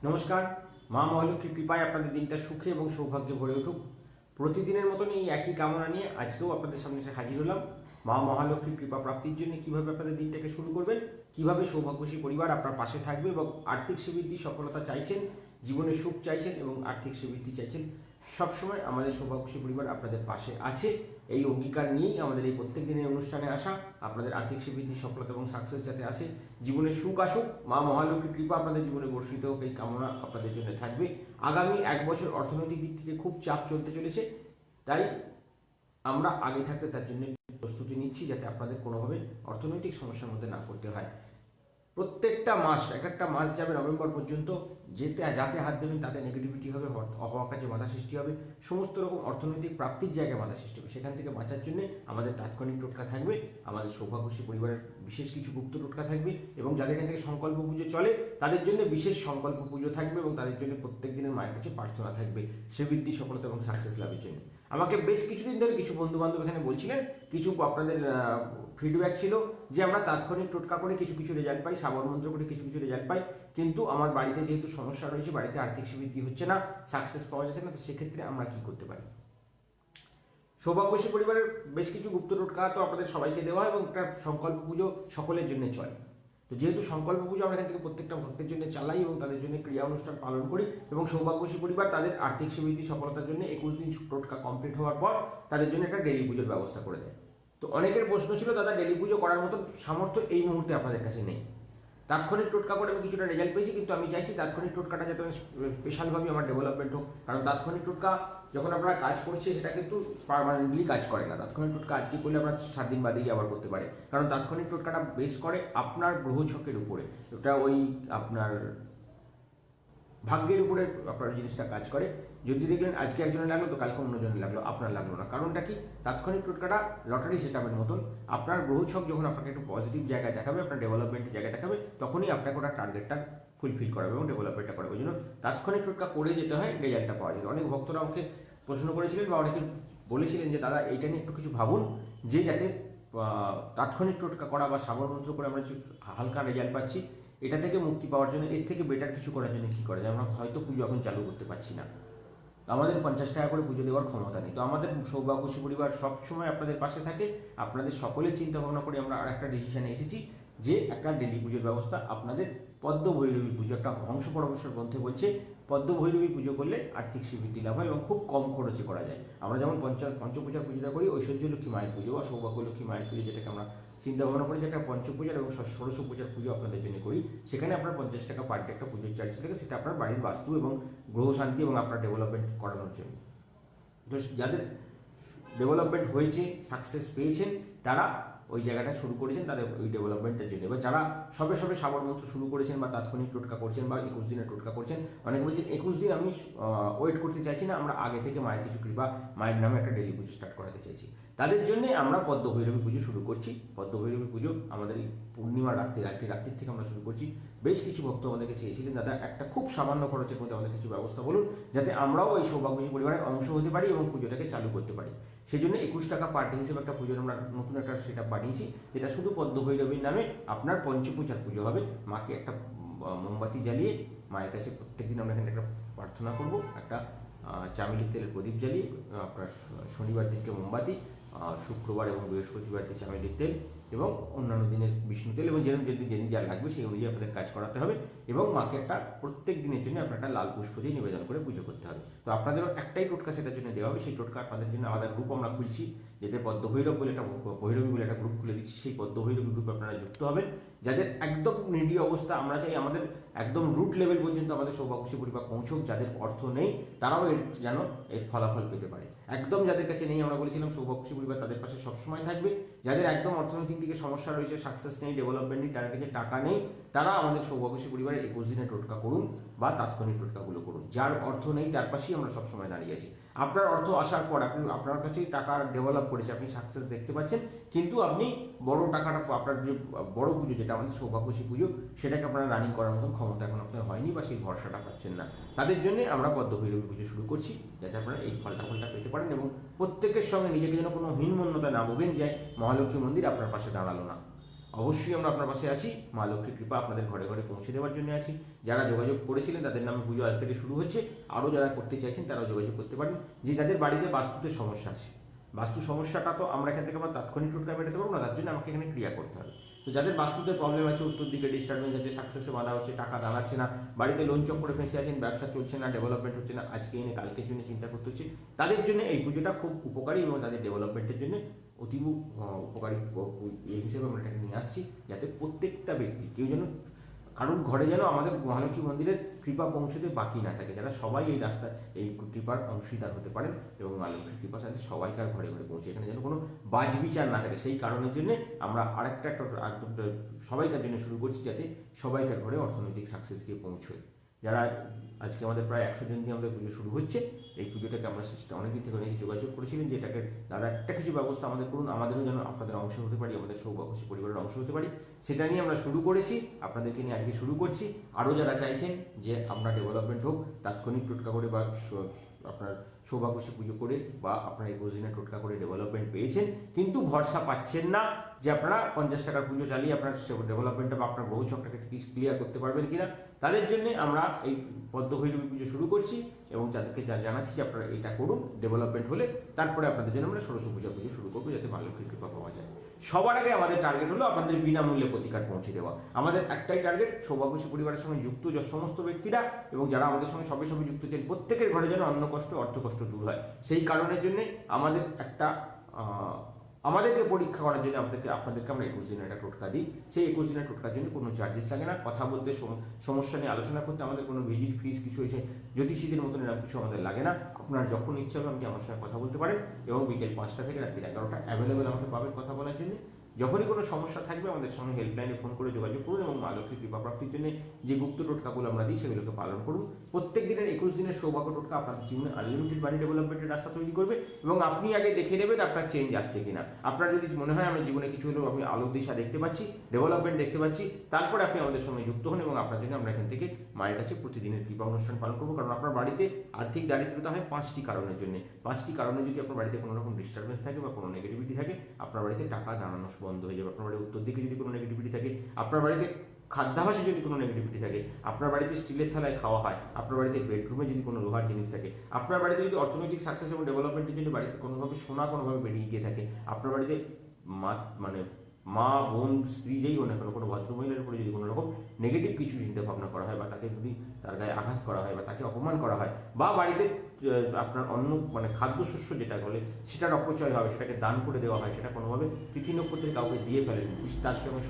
নমস্কার। মা মহালক্ষ্মীর কৃপায় আপনাদের দিনটা সুখে এবং সৌভাগ্যে ভরে উঠুক। প্রতিদিনের মতন এই একই কামনা নিয়ে আজকেও আপনাদের সামনে এসে হাজির হলাম। মা মহালক্ষ্মীর কৃপা প্রাপ্তির জন্য কীভাবে আপনাদের দিনটাকে শুরু করবেন, কীভাবে সৌভাগ্যশী পরিবার আপনার পাশে থাকবে এবং আর্থিক শ্রীবৃদ্ধি সফলতা চাইছেন, জীবনে সুখ চাইছেন এবং আর্থিক শ্রীবৃদ্ধি চাইছেন, সবসময় আমাদের সৌভাগ্যশী পরিবার আপনাদের পাশে আছে। এই অঙ্গীকার নিয়েই আমাদের এই প্রত্যেক দিনের অনুষ্ঠানে আসা। আপনাদের আর্থিক শ্রীবৃদ্ধি সফলতা এবং সাকসেস যাতে আসে, জীবনে সুখ আসুক, মা মহালক্ষ্মীর কৃপা আপনাদের জীবনে বর্ষিত হোক, এই কামনা আপনাদের জন্য থাকবে। আগামী এক বছর অর্থনৈতিক দিক থেকে খুব চাপ চলতে চলেছে, তাই আমরা আগে থাকতে তার জন্য প্রস্তুতি নিচ্ছি যাতে আপনাদের কোনোভাবে অর্থনৈতিক সমস্যার মধ্যে না পড়তে হয়। প্রত্যেকটা মাস, এক একটা মাস যাবে নভেম্বর পর্যন্ত, যাতে হাত দেবেন তাতে নেগেটিভিটি হবে, অহংকার কাজে বাধা সৃষ্টি হবে, সমস্ত রকম অর্থনৈতিক প্রাপ্তির জায়গায় বাধা সৃষ্টি হবে। সেখান থেকে বাঁচার জন্য আমাদের তাৎক্ষণিক টোটকা থাকবে, আমাদের সৌভাগ্যশী পরিবারের বিশেষ কিছু গুপ্ত টোটকা থাকবে, এবং যাদের এখান থেকে সংকল্প পুজো চলে তাদের জন্য বিশেষ সংকল্প পুজো থাকবে, এবং তাদের জন্য প্রত্যেক দিনের মায়ের কাছে প্রার্থনা থাকবে শ্রীবৃদ্ধি সফলতা এবং সাকসেস লাভের জন্য। আমাকে বেশ কিছুদিন ধরে কিছু বন্ধু বান্ধব এখানে বলছিলেন, কিছু আপনাদের ফিডব্যাক ছিল যে আমরা তাৎক্ষণিক টোটকা করে কিছু কিছু রেজাল্ট পাই, সাবর মন্ত্র করে কিছু কিছু রেজাল্ট পাই, কিন্তু আমার বাড়িতে যেহেতু সমস্যা রয়েছে, বাড়িতে আর্থিক শ্রীবৃদ্ধি হচ্ছে না, সাকসেস পাওয়া যাচ্ছে না, তো সেক্ষেত্রে আমরা কি করতে পারি। সৌভাগ্যশী পরিবারের বেশ কিছু গুপ্ত টোটকা তো আপনাদের সবাইকে দেওয়া হয় এবং একটা সংকল্প পুজো সকলের জন্য চলে। তো যেহেতু সংকল্প পুজো আমরা এখান থেকে প্রত্যেকটা ভক্তের জন্য চালাই এবং তাদের জন্য ক্রিয়া অনুষ্ঠান পালন করি, এবং সৌভাগ্যশী পরিবার তাদের আর্থিক শ্রীবৃদ্ধি সফলতার জন্য 21 দিন টোটকা কমপ্লিট হওয়ার পর তাদের জন্য একটা ডেলি পুজোর ব্যবস্থা করে দেয়। তো অনেকের প্রশ্ন ছিল, দাদা ডেলি পুজো করার মতো সামর্থ্য এই মুহূর্তে আপনাদের কাছে নেই। তাৎক্ষণিক টোটকা করে আমি কিছুটা রেজাল্ট পেয়েছি, কিন্তু আমি চাইছি তাৎক্ষণিক টোটকাটা যাতে স্পেশালভাবে আমার ডেভেলপমেন্ট হোক। কারণ তাৎক্ষণিক টোটকা যখন আপনারা কাজ করছে সেটা কিন্তু পারমানেন্টলি কাজ করে না। তাৎক্ষণিক টোটকা আজকে করলে আপনার 7 দিন বাদেই আবার করতে পারে, কারণ তাৎক্ষণিক টোটকাটা বেস করে আপনার গ্রহছকের উপরে। ওটা ওই আপনার ভাগ্যের উপরে আপনার জিনিসটা কাজ করে। যদি দেখলেন আজকে একজনের লাগলো তো কালকে অন্যজনের লাগলো, আপনার লাগলো না। কারণটা কি, তাৎক্ষণিক টোটকাটা লটারি সেটআপের মতন। আপনার গ্রহছক যখন আপনাকে একটু পজিটিভ জায়গায় দেখাবে, আপনার ডেভেলপমেন্টের জায়গায় দেখাবে, তখনই আপনাকে ওটা টার্গেটটা ফুলফিল করাবে এবং ডেভেলপমেন্টটা করাবে। ওই জন্য তাৎক্ষণিক টোটকা করে যেতে হয়, রেজাল্টটা পাওয়া যায়। অনেক ভক্তরা আমাকে প্রশ্ন করেছিলেন বা অনেকে বলেছিলেন যে দাদা এইটা নিয়ে একটু কিছু ভাবুন, যে যাতে তাৎক্ষণিক টোটকা করা বা সাবরমন্ত্র করে আমরা যে হালকা রেজাল্ট পাচ্ছি, এটা থেকে মুক্তি পাওয়ার জন্য এর থেকে বেটার কিছু করার জন্য কী করা যায়। আমরা হয়তো পুজো এখন চালু করতে পারছি না, আমাদের 50 টাকা করে পুজো দেওয়ার ক্ষমতা নেই। তো আমাদের সৌভাগ্যশী পরিবার সবসময় আপনাদের পাশে থাকে। আপনাদের সকলের চিন্তা ভাবনা করে আমরা আর একটা ডিসিশনে এসেছি যে একটা ডেলি পুজোর ব্যবস্থা আপনাদের পদ্ম ভৈরবী পুজো, একটা হংস পরমেশ্বর গ্রন্থে বলছে পদ্ম ভৈরবী পুজো করলে আর্থিক শ্রীবৃদ্ধি লাভ হয় এবং খুব কম খরচে করা যায়। আমরা যেমন পঞ্চপূজার পুজোটা করি, ঐশ্বর্য লক্ষ্মী মায়ের পুজো বা সৌভাগ্য লক্ষ্মী মায়ের পুজো, যেটাকে আমরা চিন্তা ভাবনা করি যে একটা পঞ্চপূজার এবং ষোড়শ পূজার পুজো আপনাদের জন্য করি, সেখানে আপনার 50 টাকা পার ডে একটা পুজোর চার্জ থাকে। সেটা আপনার বাড়ির বাস্তু এবং গ্রহ শান্তি এবং আপনার ডেভেলপমেন্ট করানোর জন্য। তো যাদের ডেভেলপমেন্ট হয়েছে, সাকসেস পেয়েছেন, তারা ওই জায়গাটা শুরু করেছেন তাদের ওই ডেভেলপমেন্টের জন্য। এবার যারা সবে সবে সাবর মন্ত্র শুরু করেছেন বা তাৎক্ষণিক টোটকা করছেন বা 21 দিনের টোটকা করছেন, অনেকে বলছেন 21 দিন আমি ওয়েট করতে চাইছি না, আমরা আগে থেকে মায়ের কিছু কৃপা, মায়ের নামে একটা ডেলি পুজো স্টার্ট করাতে চাইছি, তাদের জন্য আমরা পদ্ম ভৈরবী পুজো শুরু করছি। পদ্ম ভৈরবী পুজো আমাদের এই পূর্ণিমা রাত্রি, আজকে রাত্রির থেকে আমরা শুরু করছি। বেশ কিছু ভক্ত আমাদেরকে চেয়েছিলেন, দাদা একটা খুব সামান্য খরচের মধ্যে আমাদের কিছু ব্যবস্থা বলুন, যাতে আমরাও এই সৌভাগ্যশী পরিবারের অংশ হতে পারি এবং পুজোটাকে চালু করতে পারি। সেই জন্য 21 টাকা পার ডে হিসেবে একটা পুজোর আমরা নতুন একটা সেটা বানিয়েছি, যেটা শুধু পদ্ম ভৈরবীর নামে আপনার পঞ্চপূজার পুজো হবে। মাকে একটা মোমবাতি জ্বালিয়ে মায়ের কাছে প্রত্যেকদিন আমরা এখানে একটা প্রার্থনা করব, একটা চামেলির তেলের প্রদীপ জ্বালিয়ে, আপনার শনিবার দিনকে মোমবাতি, শুক্রবার এবং বৃহস্পতিবার দিন চামেলির তেল এবং অন্যান্য দিনের বিষ্ণু তেল, এবং যেদিন যা লাগবে সেই অনুযায়ী আপনাদের কাজ করাতে হবে। এবং মাকে একটা প্রত্যেক দিনের জন্য আপনার একটা লাল পুষ্প দিয়ে নিবেদন করে পুজো করতে হবে। তো আপনাদেরও একটাই টোটকা সেটার জন্য দেওয়া হবে। সেই টোটকা আপনাদের জন্য আলাদা গ্রুপ আমরা খুলছি, যেতে পদ্ম ভৈরব বলে একটা ভৈরবী বলে একটা গ্রুপ খুলে দিচ্ছি। সেই পদ্ম ভৈরবী গ্রুপে আপনারা যুক্ত হবেন, যাদের একদম নিডি অবস্থা। আমরা চাই আমাদের একদম রুট লেভেল পর্যন্ত আমাদের সৌভাগ্যশী পরিবার পৌঁছুক। যাদের অর্থ নেই তারাও যেন এর ফলাফল পেতে পারে। একদম যাদের কাছে নেই, আমরা বলেছিলাম সৌভাগ্যশী পরিবার তাদের পাশে সবসময় থাকবে। যাদের একদম অর্থনৈতিক দিকে সমস্যা রয়েছে, সাকসেস নেই, ডেভেলপমেন্ট নেই, তাদের কাছে টাকা নেই, তারা আমাদের সৌভাগ্যশী পরিবারের 21 দিনের টোটকা করুন বা তাৎক্ষণিক টোটকাগুলো করুন। যার অর্থ নেই তার পাশেই আমরা সবসময় দাঁড়িয়ে আছি। আপনার অর্থ আসার পর আপনার কাছেই টাকা ডেভেলপ করেছে, আপনি সাকসেস দেখতে পাচ্ছেন, কিন্তু আপনি বড় টাকাটা, আপনার যে বড় পুজো যেটা আমাদের সৌভাগ্যশী পুজো, সেটাকে আপনারা রানিং করার মতন ক্ষমতা এখন আপনার হয়নি বা সেই ভরসাটা পাচ্ছেন না, তাদের জন্য আমরা পদ্ম ভৈরবী পুজো শুরু করছি, যাতে আপনারা এই ফলটা পেতে পারেন এবং প্রত্যেকের সঙ্গে নিজেকে যেন কোনো হীনমন্যতা না ভোগেন যে মহালক্ষ্মী মন্দির আপনার পাশে দাঁড়ালো না। অবশ্যই আমরা আপনার পাশে আছি। মা লক্ষ্মীর কৃপা আপনাদের ঘরে ঘরে পৌঁছে দেওয়ার জন্য আছি। যারা যোগাযোগ করেছিলেন তাদের নামে পুজো আজ থেকে শুরু হচ্ছে, আরও যারা করতে চাইছেন তারাও যোগাযোগ করতে পারেন। যে যাদের বাড়িতে বাস্তুতে সমস্যা আছে, বাস্তু সমস্যাটা তো আমরা এখান থেকে আমরা তাৎক্ষণিক টোটকা মেটাতে পারবো না, তার জন্য আমাকে এখানে ক্রিয়া করতে হবে। তো যাদের বাস্তুতে প্রবলেম আছে, উত্তর দিকে ডিস্টারবেন্স আছে, সাকসেসে বাধা হচ্ছে, টাকা দাঁড়াচ্ছে না, বাড়িতে লোন চক্করে ফেঁসে আছেন, ব্যবসা চলছে না, ডেভেলপমেন্ট হচ্ছে না, আজকে এনে কালকের জন্য চিন্তা করতে হচ্ছে, তাদের জন্য এই পুজোটা খুব উপকারী এবং তাদের ডেভেলপমেন্টের জন্য অতীব উপকারী হিসেবে আমরা এটাকে নিয়ে আসছি, যাতে প্রত্যেকটা ব্যক্তি কেউ যেন কারোর ঘরে যেন আমাদের মহালক্ষ্মী মন্দিরের কৃপা পৌঁছতে বাকি না থাকে, যারা সবাই এই রাস্তায় এই কৃপার অংশীদার হতে পারেন এবং মা লক্ষ্মীর কৃপার সাথে সবাইকার ঘরে ঘরে পৌঁছে, এখানে যেন কোনো বাজবিচার না থাকে। সেই কারণের জন্য আমরা আরেকটা একদম সবাইকার জন্য শুরু করছি, যাতে সবাইকার ঘরে অর্থনৈতিক সাকসেস গিয়ে পৌঁছয়। যারা আজকে আমাদের প্রায় 100 জন দিয়ে আমাদের পুজো শুরু হচ্ছে, এই পুজোটাকে আমরা অনেকদিন থেকে অনেকে যোগাযোগ করেছিলেন যে এটাকে দাদা একটা কিছু ব্যবস্থা আমাদের করুন, আমাদেরও যেন আপনাদের অংশ হতে পারি, আমাদের সৌভাগ্যশী পরিবারের অংশ হতে পারি, সেটা নিয়ে আমরা শুরু করেছি, আপনাদেরকে নিয়ে আজকে শুরু করছি। আরও যারা চাইছেন যে আমরা ডেভেলপমেন্ট হোক, তাৎক্ষণিক টোটকা করে বা আপনার সৌভাগ্যশী পুজো করে বা আপনারা 21 দিনের টোটকা করে ডেভেলপমেন্ট পেয়েছেন, কিন্তু ভরসা পাচ্ছেন না যে আপনারা 50 টাকার পুজো চালিয়ে আপনার ডেভেলপমেন্টটা বা আপনার বহু ছকটাকে ক্লিয়ার করতে পারবেন কিনা, তাদের জন্য আমরা এই পদ্মভৈরবী পুজো শুরু করছি এবং তাদেরকে জানাচ্ছি যে আপনারা এটা করুন, ডেভেলপমেন্ট হলে তারপরে আপনাদের জন্য আমরা ষোড়শ পূজা পুজো শুরু করবো, যাতে মা লক্ষ্মীর কৃপা পাওয়া যায়। সবার আগে আমাদের টার্গেট হলো আপনাদের বিনামূল্যে প্রতিকার পৌঁছে দেওয়া। আমাদের একটাই টার্গেট, সৌভাগ্যশী পরিবারের সঙ্গে যুক্ত সমস্ত ব্যক্তিরা এবং যারা আমাদের সঙ্গে সবে সবে যুক্ত ছিলেন, প্রত্যেকের ঘরে যেন অন্ন কষ্ট অর্থ কষ্ট দূর হয়। সেই কারণের জন্য আমাদের আমাদেরকে পরীক্ষা করার জন্য আপনাদেরকে আমরা 21 দিনের একটা টোটকা দিই। সেই 21 দিনের টোটকার জন্য কোনো চার্জেস লাগে না, কথা বলতে সমস্যা নিয়ে আলোচনা করতে আমাদের কোনো ভিজিট ফিস কিছু হয়েছে জ্যোতিষীদের মতন এরকম কিছু আমাদের লাগে না। আপনার যখন ইচ্ছা হবে আপনি আমার সঙ্গে কথা বলতে পারেন এবং বিকেল 5টা থেকে রাত্রি 11টা অ্যাভেলেবেল আমাকে পাবেন কথা বলার জন্য। যখনই কোনো সমস্যা থাকবে আমাদের সঙ্গে হেল্পলাইনে ফোন করে যোগাযোগ করুন এবং মা লক্ষ্মীর কৃপা প্রাপ্তির জন্য যে গুপ্ত টোটকাগুলো আমরা দিই সেগুলোকে পালন করুন। প্রত্যেক দিনের 21 দিনের সৌভাগ্য টোটকা আপনাদের জীবনে আনলিমিটেড মানি ডেভেলপমেন্টের রাস্তা তৈরি করবে এবং আপনি আগে দেখে নেবেন আপনার চেঞ্জ আসছে কিনা। আপনার যদি মনে হয় আমি জীবনে কিছু হলেও আমি আলোর দিশা দেখতে পাচ্ছি, ডেভেলপমেন্ট দেখতে পাচ্ছি, তারপরে আপনি আমাদের সঙ্গে যুক্ত হন এবং আপনার জন্য আমরা এখান থেকে মায়ের কাছে প্রতিদিনের কৃপা অনুষ্ঠান পালন করবো। কারণ আপনার বাড়িতে আর্থিক দারিদ্রতা হয় 5টি কারণের জন্য। 5টি কারণে যদি আপনার বাড়িতে কোনো রকম ডিস্টারবেন্স থাকে বা কোনো নেগেটিভিটি থাকে, আপনার বাড়িতে টাকা দাঁড়ানো বন্ধ হয়ে যাবে। আপনার বাড়ির উত্তর দিকে যদি কোনো নেগেটিভিটি থাকে, আপনার বাড়িতে খাদ্যাভাসে যদি কোনো নেগেটিভিটি থাকে, আপনার বাড়িতে স্টিলের থালায় খাওয়া হয়, আপনার বাড়িতে বেডরুমে যদি কোনো লোহার জিনিস থাকে, আপনার বাড়িতে যদি অর্থনৈতিক সাকসেস এবং ডেভেলপমেন্টের জন্য বাড়িতে কোনোভাবে সোনা কোনোভাবে বেরিয়ে গিয়ে থাকে, আপনার বাড়িতে মা বোন স্ত্রী যেই হোক না কেন কোনো ভদ্রমহিলার উপরে যদি কোনো রকম নেগেটিভ কিছু চিন্তা ভাবনা করা হয় বা তাকে যদি তার গায়ে আঘাত করা হয় বা তাকে অপমান করা হয় বা বাড়িতে আপনার অন্য খাদ্যশস্য যেটা বলে সেটার অপচয় হবে, সেটাকে দান করে দেওয়া হয়, সেটা কোনোভাবে তিথি নক্ষত্রে কাউকে দিয়ে ফেলেন, তার সঙ্গে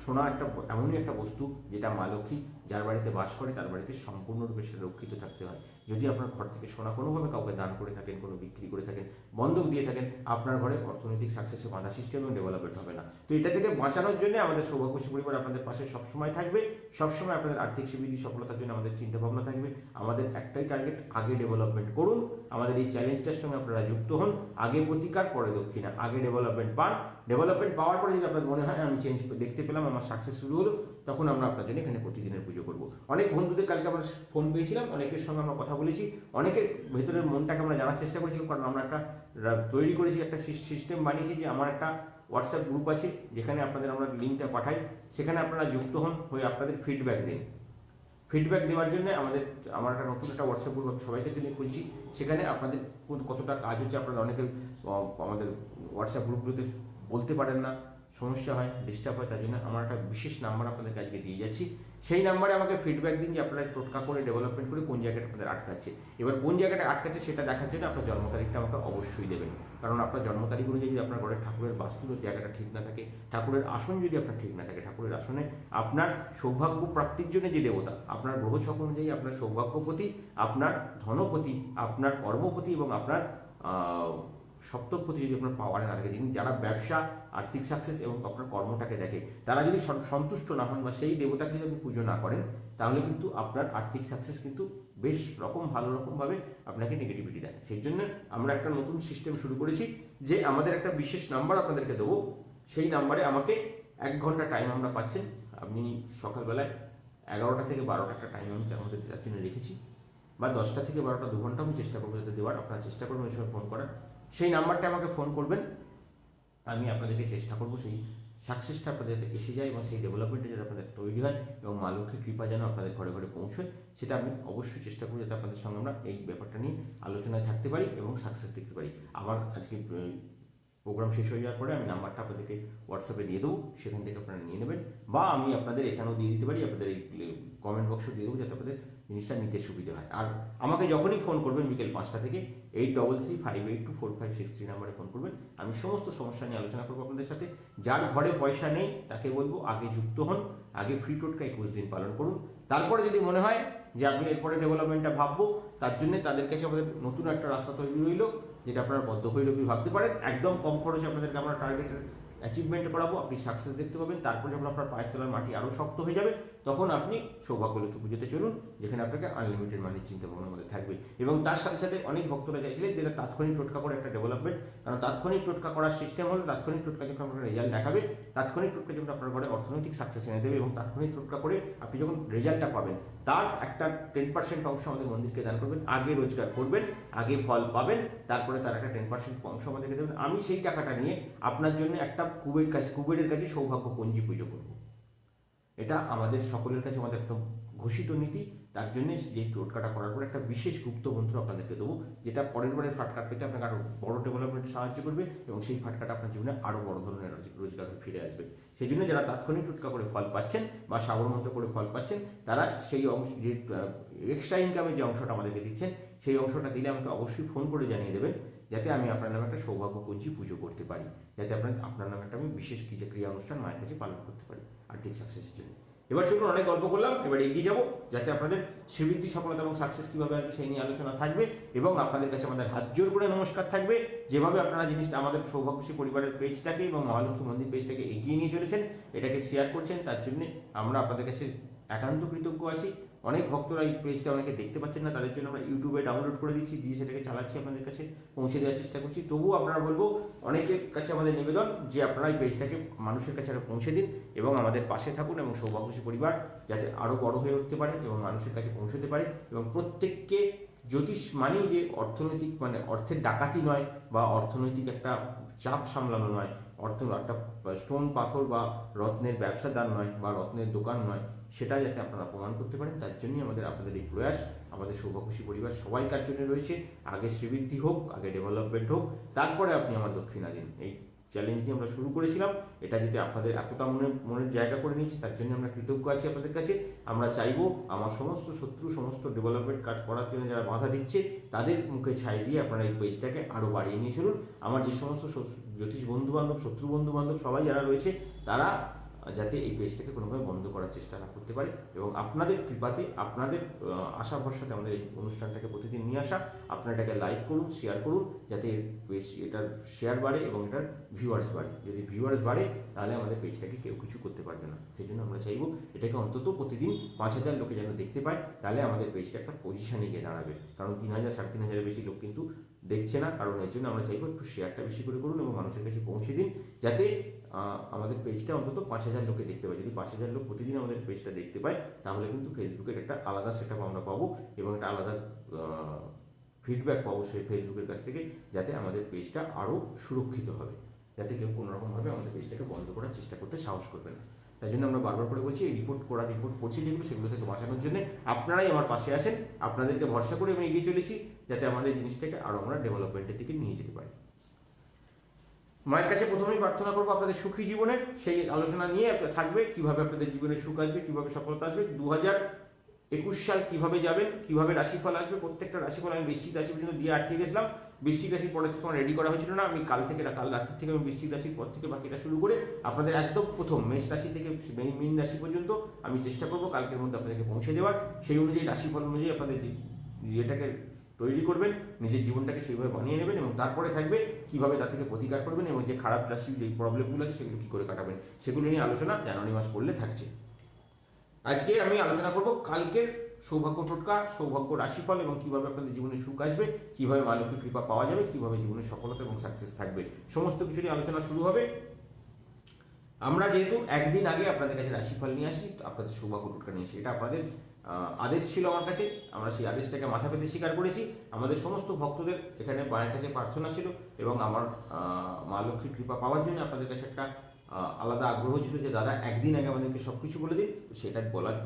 সোনা একটা এমনই একটা বস্তু যেটা মা লক্ষ্মী যার বাড়িতে বাস করে তার বাড়িতে সম্পূর্ণরূপে সেটা রক্ষিত থাকতে হয়। যদি আপনার ঘর থেকে সোনা কোনোভাবে কাউকে দান করে থাকেন, কোনো বিক্রি করে থাকেন, বন্ধক দিয়ে থাকেন, আপনার ঘরে অর্থনৈতিক সাকসেসে বাধা সৃষ্টি এবং ডেভেলপমেন্ট হবে না। তো এটা থেকে বাঁচানোর জন্য আমাদের সৌভাগ্যশী পরিবার আপনাদের পাশে সবসময় থাকবে, সবসময় আপনাদের আর্থিক সুবিধি সফলতার জন্য আমাদের চিন্তা ভাবনা থাকবে। আমাদের একটাই টার্গেট, আগে ডেভেলপমেন্ট করুন। আমাদের এই চ্যালেঞ্জটার সঙ্গে আপনারা যুক্ত হন। আগে প্রতিকার পরে দক্ষিণা, আগে ডেভেলপমেন্ট পান। ডেভেলপমেন্ট পাওয়ার পরে যদি আপনার মনে হয় আমি চেঞ্জ দেখতে পেলাম, আমার সাকসেস শুরু হলো, তখন আমরা আপনার জন্য এখানে প্রতিদিনের পুজো করবো। অনেক বন্ধুদের কালকে আমরা ফোন পেয়েছিলাম, অনেকের সঙ্গে আমরা কথা বলেছি, অনেকের ভেতরের মনটাকে আমরা জানার চেষ্টা করেছিলাম। কারণ আমরা একটা তৈরি করেছি, একটা সিস্টেম বানিয়েছি যে আমার একটা হোয়াটসঅ্যাপ গ্রুপ আছে যেখানে আপনাদের আমরা লিঙ্কটা পাঠাই, সেখানে আপনারা যুক্ত হন, হয়ে আপনাদের ফিডব্যাক দিন। ফিডব্যাক দেওয়ার জন্য আমার একটা নতুন একটা হোয়াটসঅ্যাপ গ্রুপ সবাইকে জন্য খুলছি, সেখানে আপনাদের কতটা কাজ হচ্ছে আপনারা অনেকে আমাদের হোয়াটসঅ্যাপ গ্রুপগুলোতে বলতে পারেন না, সমস্যা হয়, ডিস্টার্ব হয়, তার জন্য আমার একটা বিশেষ নাম্বার আপনাদেরকে আজকে দিয়ে যাচ্ছি। সেই নাম্বারে আমাকে ফিডব্যাক দিন যে আপনারা টোটকা করে ডেভেলপমেন্ট করে কোন জায়গাটা আপনাদের আটকাচ্ছে। এবার কোন জায়গাটা আটকাচ্ছে সেটা দেখার জন্য আপনার জন্ম তারিখটা আমাকে অবশ্যই দেবেন। কারণ আপনার জন্ম তারিখ অনুযায়ী যদি আপনার ঘরের ঠাকুরের বাস্তুর জায়গাটা ঠিক না থাকে, ঠাকুরের আসন যদি আপনার ঠিক না থাকে, ঠাকুরের আসনে আপনার সৌভাগ্য প্রাপ্তির জন্য যে দেবতা, আপনার গ্রহ ছক অনুযায়ী আপনার সৌভাগ্যপতি, আপনার ধনপতি, আপনার কর্মপতি এবং আপনার সপ্তমপতি যদি আপনার পাওয়ারে না থাকে, যারা ব্যবসা, আর্থিক সাকসেস এবং আপনার কর্মটাকে দেখে, তারা যদি সন্তুষ্ট না হন বা সেই দেবতাকে যদি পুজো না করেন, তাহলে কিন্তু আপনার আর্থিক সাকসেস কিন্তু বেশ ভালো রকমভাবে আপনাকে নেগেটিভিটি দেয়। সেই জন্য আমরা একটা নতুন সিস্টেম শুরু করেছি যে আমাদের একটা বিশেষ নাম্বার আপনাদেরকে দেবো, সেই নাম্বারে আমাকে 1 ঘন্টা টাইম আমরা পাচ্ছেন। আপনি সকালবেলায় 11টা থেকে 12টা একটা টাইম আমি আমাদের তার জন্য রেখেছি, বা 10টা থেকে 12টা 2 ঘন্টা আমি চেষ্টা করবো যাতে দেওয়ার। আপনারা চেষ্টা করবেন ওই সময় ফোন করার, সেই নাম্বারটা আমাকে ফোন করবেন, আমি আপনাদেরকে চেষ্টা করবো সেই সাকসেসটা আপনাদের যাতে এসে যায় এবং সেই ডেভেলপমেন্টটা যাতে আপনাদের তৈরি হয় এবং মা লক্ষ্মীর কৃপা যেন আপনাদের ঘরে ঘরে পৌঁছয়, সেটা আমি অবশ্যই চেষ্টা করি যাতে আপনাদের সঙ্গে আমরা এই ব্যাপারটা নিয়ে আলোচনায় থাকতে পারি এবং সাকসেস দেখতে পারি। আমার আজকে প্রোগ্রাম শেষ হয়ে যাওয়ার পরে আমি নাম্বারটা আপনাদেরকে হোয়াটসঅ্যাপে দিয়ে দেবো, সেখান থেকে আপনারা নিয়ে নেবেন, বা আমি আপনাদের এখানেও দিয়ে দিতে পারি, আপনাদের এই কমেন্ট বক্সে দিয়ে দেবো যাতে আপনাদের জিনিসটা নিতে সুবিধা হয়। আর আমাকে যখনই ফোন করবেন বিকেল 5টা থেকে 8335824563 নাম্বারে ফোন করবেন, আমি সমস্ত সমস্যা নিয়ে আলোচনা করবো আপনাদের সাথে। যার ঘরে পয়সা নেই তাকে বলবো আগে যুক্ত হন, আগে ফ্রি টোটকা 21 দিন পালন করুন, তারপরে যদি মনে হয় যে আপনি এরপরে ডেভেলপমেন্টটা ভাববো, তার জন্য তাদের কাছে আমাদের নতুন একটা রাস্তা তৈরি হইলো, যেটা আপনারা বদ্ধ ভাবতে পারেন। একদম কম খরচে আপনাদেরকে আমরা টার্গেটের অ্যাচিভমেন্ট করাবো, আপনি সাকসেস দেখতে পাবেন। তারপর যখন আপনার পায়ের তলার মাটি আরও শক্ত হয়ে যাবে, তখন আপনি সৌভাগ্যলক্ষ্মী পুজোতে চলুন, যেখানে আপনাকে আনলিমিটেড মানির চিন্তা ভাবনার মধ্যে থাকবে। এবং তার সাথে সাথে অনেক ভক্তরা চাইছিলেন যেটা তাৎক্ষণিক টোটকা করে একটা ডেভেলপমেন্ট, কারণ তাৎক্ষণিক টোটকা করার সিস্টেম হলো তাৎক্ষণিক টোটকা যখন আপনার রেজাল্ট দেখাবে, তাৎক্ষণিক টোটকা যখন আপনার ঘরে অর্থনৈতিক সাকসেস এনে দেবে, এবং তাৎক্ষণিক টোটকা করে আপনি যখন রেজাল্টটা পাবেন তার একটা 10% অংশ আমাদের মন্দিরকে দান করবেন। আগে রোজগার করবেন, আগে ফল পাবেন, তারপরে তার একটা 10% অংশ আমাদেরকে দেবেন। আমি সেই টাকাটা নিয়ে আপনার জন্য একটা কুবেরের কাছে সৌভাগ্য পঞ্জি পুজো করব। এটা আমাদের সকলের কাছে আমাদের একদম ঘোষিত নীতি। তার জন্য যে টোটকাটা করার পর একটা বিশেষ গুপ্ত মন্ত্র আপনাদেরকে দেবো, যেটা পরের বারের ফাটকা পেতে আপনাকে আরও বড় ডেভেলপমেন্টে সাহায্য করবে, এবং সেই ফাটকাটা আপনার জীবনে আরও বড় ধরনের রোজগার ফিরে আসবে। সেই জন্য যারা তাৎক্ষণিক টোটকা করে ফল পাচ্ছেন বা সাবর মন্ত্র করে ফল পাচ্ছেন, তারা সেই অংশ, যে এক্সট্রা ইনকামের যে অংশটা আমাদেরকে দিচ্ছেন, সেই অংশটা দিলে আমাকে অবশ্যই ফোন করে জানিয়ে দেবেন, যাতে আমি আপনার নামে একটা সৌভাগ্যপঞ্জি পুজো করতে পারি, যাতে আপনার নামে একটা আমি বিশেষ কিছু ক্রিয়া অনুষ্ঠান মায়ের কাছে পালন করতে পারি আর্থিক সাকসেসের জন্য। এবার চলুন, অনেক গল্প করলাম, এবার এগিয়ে যাবো, যাতে আপনাদের শ্রীবৃদ্ধি, সফলতা এবং সাকসেস কীভাবে আসবে সেই নিয়ে আলোচনা থাকবে। এবং আপনাদের কাছে আমাদের হাত জোর করে নমস্কার থাকবে, যেভাবে আপনারা জিনিসটা আমাদের সৌভাগ্যশ্রী পরিবারের পেজটাকে এবং মহালক্ষ্মী মন্দির পেজটাকে এগিয়ে নিয়ে চলেছেন, এটাকে শেয়ার করছেন, তার জন্য আমরা আপনাদের কাছে একান্ত কৃতজ্ঞ আছি। অনেক ভক্তরা এই পেজটা অনেকে দেখতে পাচ্ছেন না, তাদের জন্য আমরা ইউটিউবে ডাউনলোড করে দিচ্ছি, দিয়ে সেটাকে চালাচ্ছি, আপনাদের কাছে পৌঁছে দেওয়ার চেষ্টা করছি। তবুও আপনারা বলবো, অনেকের কাছে আমাদের নিবেদন যে আপনারা এই পেজটাকে মানুষের কাছে আরও পৌঁছে দিন এবং আমাদের পাশে থাকুন, এবং সৌভাগ্যশ্রী পরিবার যাতে আরও বড় হয়ে উঠতে পারে এবং মানুষের কাছে পৌঁছতে পারে। এবং প্রত্যেককে জ্যোতিষ মানেই যে অর্থনৈতিক, মানে অর্থের ডাকাতি নয়, বা অর্থনৈতিক একটা চাপ সামলানো নয়, একটা স্টোন পাথর বা রত্নের ব্যবসাদার নয়, বা রত্নের দোকান নয়, সেটা যাতে আপনারা প্রমাণ করতে পারেন, তার জন্যই আপনাদের এই প্রয়াস। আমাদের সৌভাগ্যশ্রী পরিবার সবাইকার জন্য রয়েছে, আগে শ্রীবৃদ্ধি হোক, আগে ডেভেলপমেন্ট হোক, তারপরে আপনি আমার দক্ষিণা দিন। এই চ্যালেঞ্জ নিয়ে আমরা শুরু করেছিলাম, এটা যদি আপনাদের এতটা মনের জায়গা করে নিয়েছি, তার জন্য আমরা কৃতজ্ঞ আছি আপনাদের কাছে। আমরা চাইবো আমার সমস্ত শত্রু, সমস্ত ডেভেলপমেন্ট কাজ করার জন্য যারা বাধা দিচ্ছে, তাদের মুখে ছাই দিয়ে আপনারা এই পেজটাকে আরও বাড়িয়ে নিয়ে চলুন। আমার যে সমস্ত জ্যোতিষ বন্ধুবান্ধব, শত্রু বন্ধুবান্ধব সবাই যারা রয়েছে, তারা যাতে এই পেজটাকে কোনোভাবে বন্ধ করার চেষ্টা না করতে পারে, এবং আপনাদের কৃপাতে, আপনাদের আশা ভরসাতে আমাদের এই অনুষ্ঠানটাকে প্রতিদিন নিয়ে আসা। আপনারা এটাকে লাইক করুন, শেয়ার করুন, যাতে এটার শেয়ার বাড়ে এবং এটার ভিউয়ার্স বাড়ে। যদি ভিউয়ার্স বাড়ে, তাহলে আমাদের পেজটাকে কেউ কিছু করতে পারবে না। সেই জন্য আমরা চাইবো এটাকে অন্তত প্রতিদিন 5000 লোকে যেন দেখতে পায়, তাহলে আমাদের পেজটা একটা পজিশানে গিয়ে দাঁড়াবে। কারণ 3000, 3500 বেশি লোক কিন্তু দেখছে না। কারণ এর জন্য আমরা চাইবো একটু শেয়ারটা বেশি করে করুন এবং মানুষের কাছে পৌঁছে দিন, যাতে আমাদের পেজটা অন্তত 5000 লোকে দেখতে পায়। যদি 5000 লোক প্রতিদিন আমাদের পেজটা দেখতে পায়, তাহলে কিন্তু ফেসবুকের একটা আলাদা সেটআপ আমরা পাবো, এবং একটা আলাদা ফিডব্যাক পাবো সেই ফেসবুকের কাছ থেকে, যাতে আমাদের পেজটা আরও সুরক্ষিত হবে, যাতে কেউ কোনোরকমভাবে আমাদের পেজটাকে বন্ধ করার চেষ্টা করতে সাহস করবে না। তাই জন্য আমরা বারবার করে বলছি, এই রিপোর্ট করছি যেগুলো, সেগুলো থেকে বাঁচানোর জন্য আপনারাই আমার পাশে আছেন। আপনাদেরকে ভরসা করে আমি এগিয়ে চলেছি, যাতে আমাদের জিনিসটাকে আরও আমরা ডেভেলপমেন্টের দিকে নিয়ে যেতে পারি। মায়ের কাছে প্রথমেই প্রার্থনা করবো আপনাদের সুখী জীবনের, সেই আলোচনা নিয়ে থাকবে কিভাবে আপনাদের জীবনে সুখ আসবে, কিভাবে সফলতা আসবে, 2021 সাল কিভাবে যাবেন, কিভাবে রাশিফল আসবে। প্রত্যেকটা রাশিফল আমি বৃশ্চিক রাশি পর্যন্ত দিয়ে আটকে গেছিলাম। বৃশ্চিক রাশির পরে থেকে আমার রেডি করা হয়েছিল না, আমি কাল রাত্রি থেকে আমি বৃশ্চিক রাশির পর থেকে বাকিটা শুরু করে আপনাদের একদম প্রথম মেষ রাশি থেকে মীন রাশি পর্যন্ত আমি চেষ্টা করবো কালকের মধ্যে আপনাদেরকে পৌঁছে দেওয়ার। সেই অনুযায়ী রাশিফল অনুযায়ী আপনাদের এটাকে তৈরি করবেন, নিজের জীবনটাকে সেইভাবে বানিয়ে নেবেন, এবং তারপরে থাকবে কিভাবে তার থেকে প্রতিকার করবেন, এবং যে খারাপ রাশির যে প্রবলেমগুলো আছে সেগুলো কী করে কাটাবেন, সেগুলো নিয়ে আলোচনা জানুয়ারি মাস পড়লে থাকছে। আজকে আমি আলোচনা করব কালকের সৌভাগ্য টোটকা, সৌভাগ্য রাশিফল, এবং কিভাবে আপনাদের জীবনে সুখ আসবে, কিভাবে মা লক্ষ্মীর কৃপা পাওয়া যাবে, কিভাবে জীবনে সফলতা এবং সাকসেস থাকবে, সমস্ত কিছু নিয়ে আলোচনা শুরু হবে। আমরা যেহেতু একদিন আগে আপনাদের কাছে রাশিফল নিয়ে আসি, আপনাদের সৌভাগ্য টোটকা নিয়ে আসি, এটা আপনাদের আদেশ ছিল আমার কাছে, আমরা সেই আদেশটাকে মাথা পেতে স্বীকার করেছি। আমাদের সমস্ত ভক্তদের এখানে মায়ের কাছে প্রার্থনা ছিল, এবং আমার মা লক্ষ্মীর কৃপা পাওয়ার জন্য আপনাদের কাছে একটা আলাদা আগ্রহ ছিল যে দাদা একদিন আগে আমাদেরকে সব কিছু বলে দিন, তো সেটা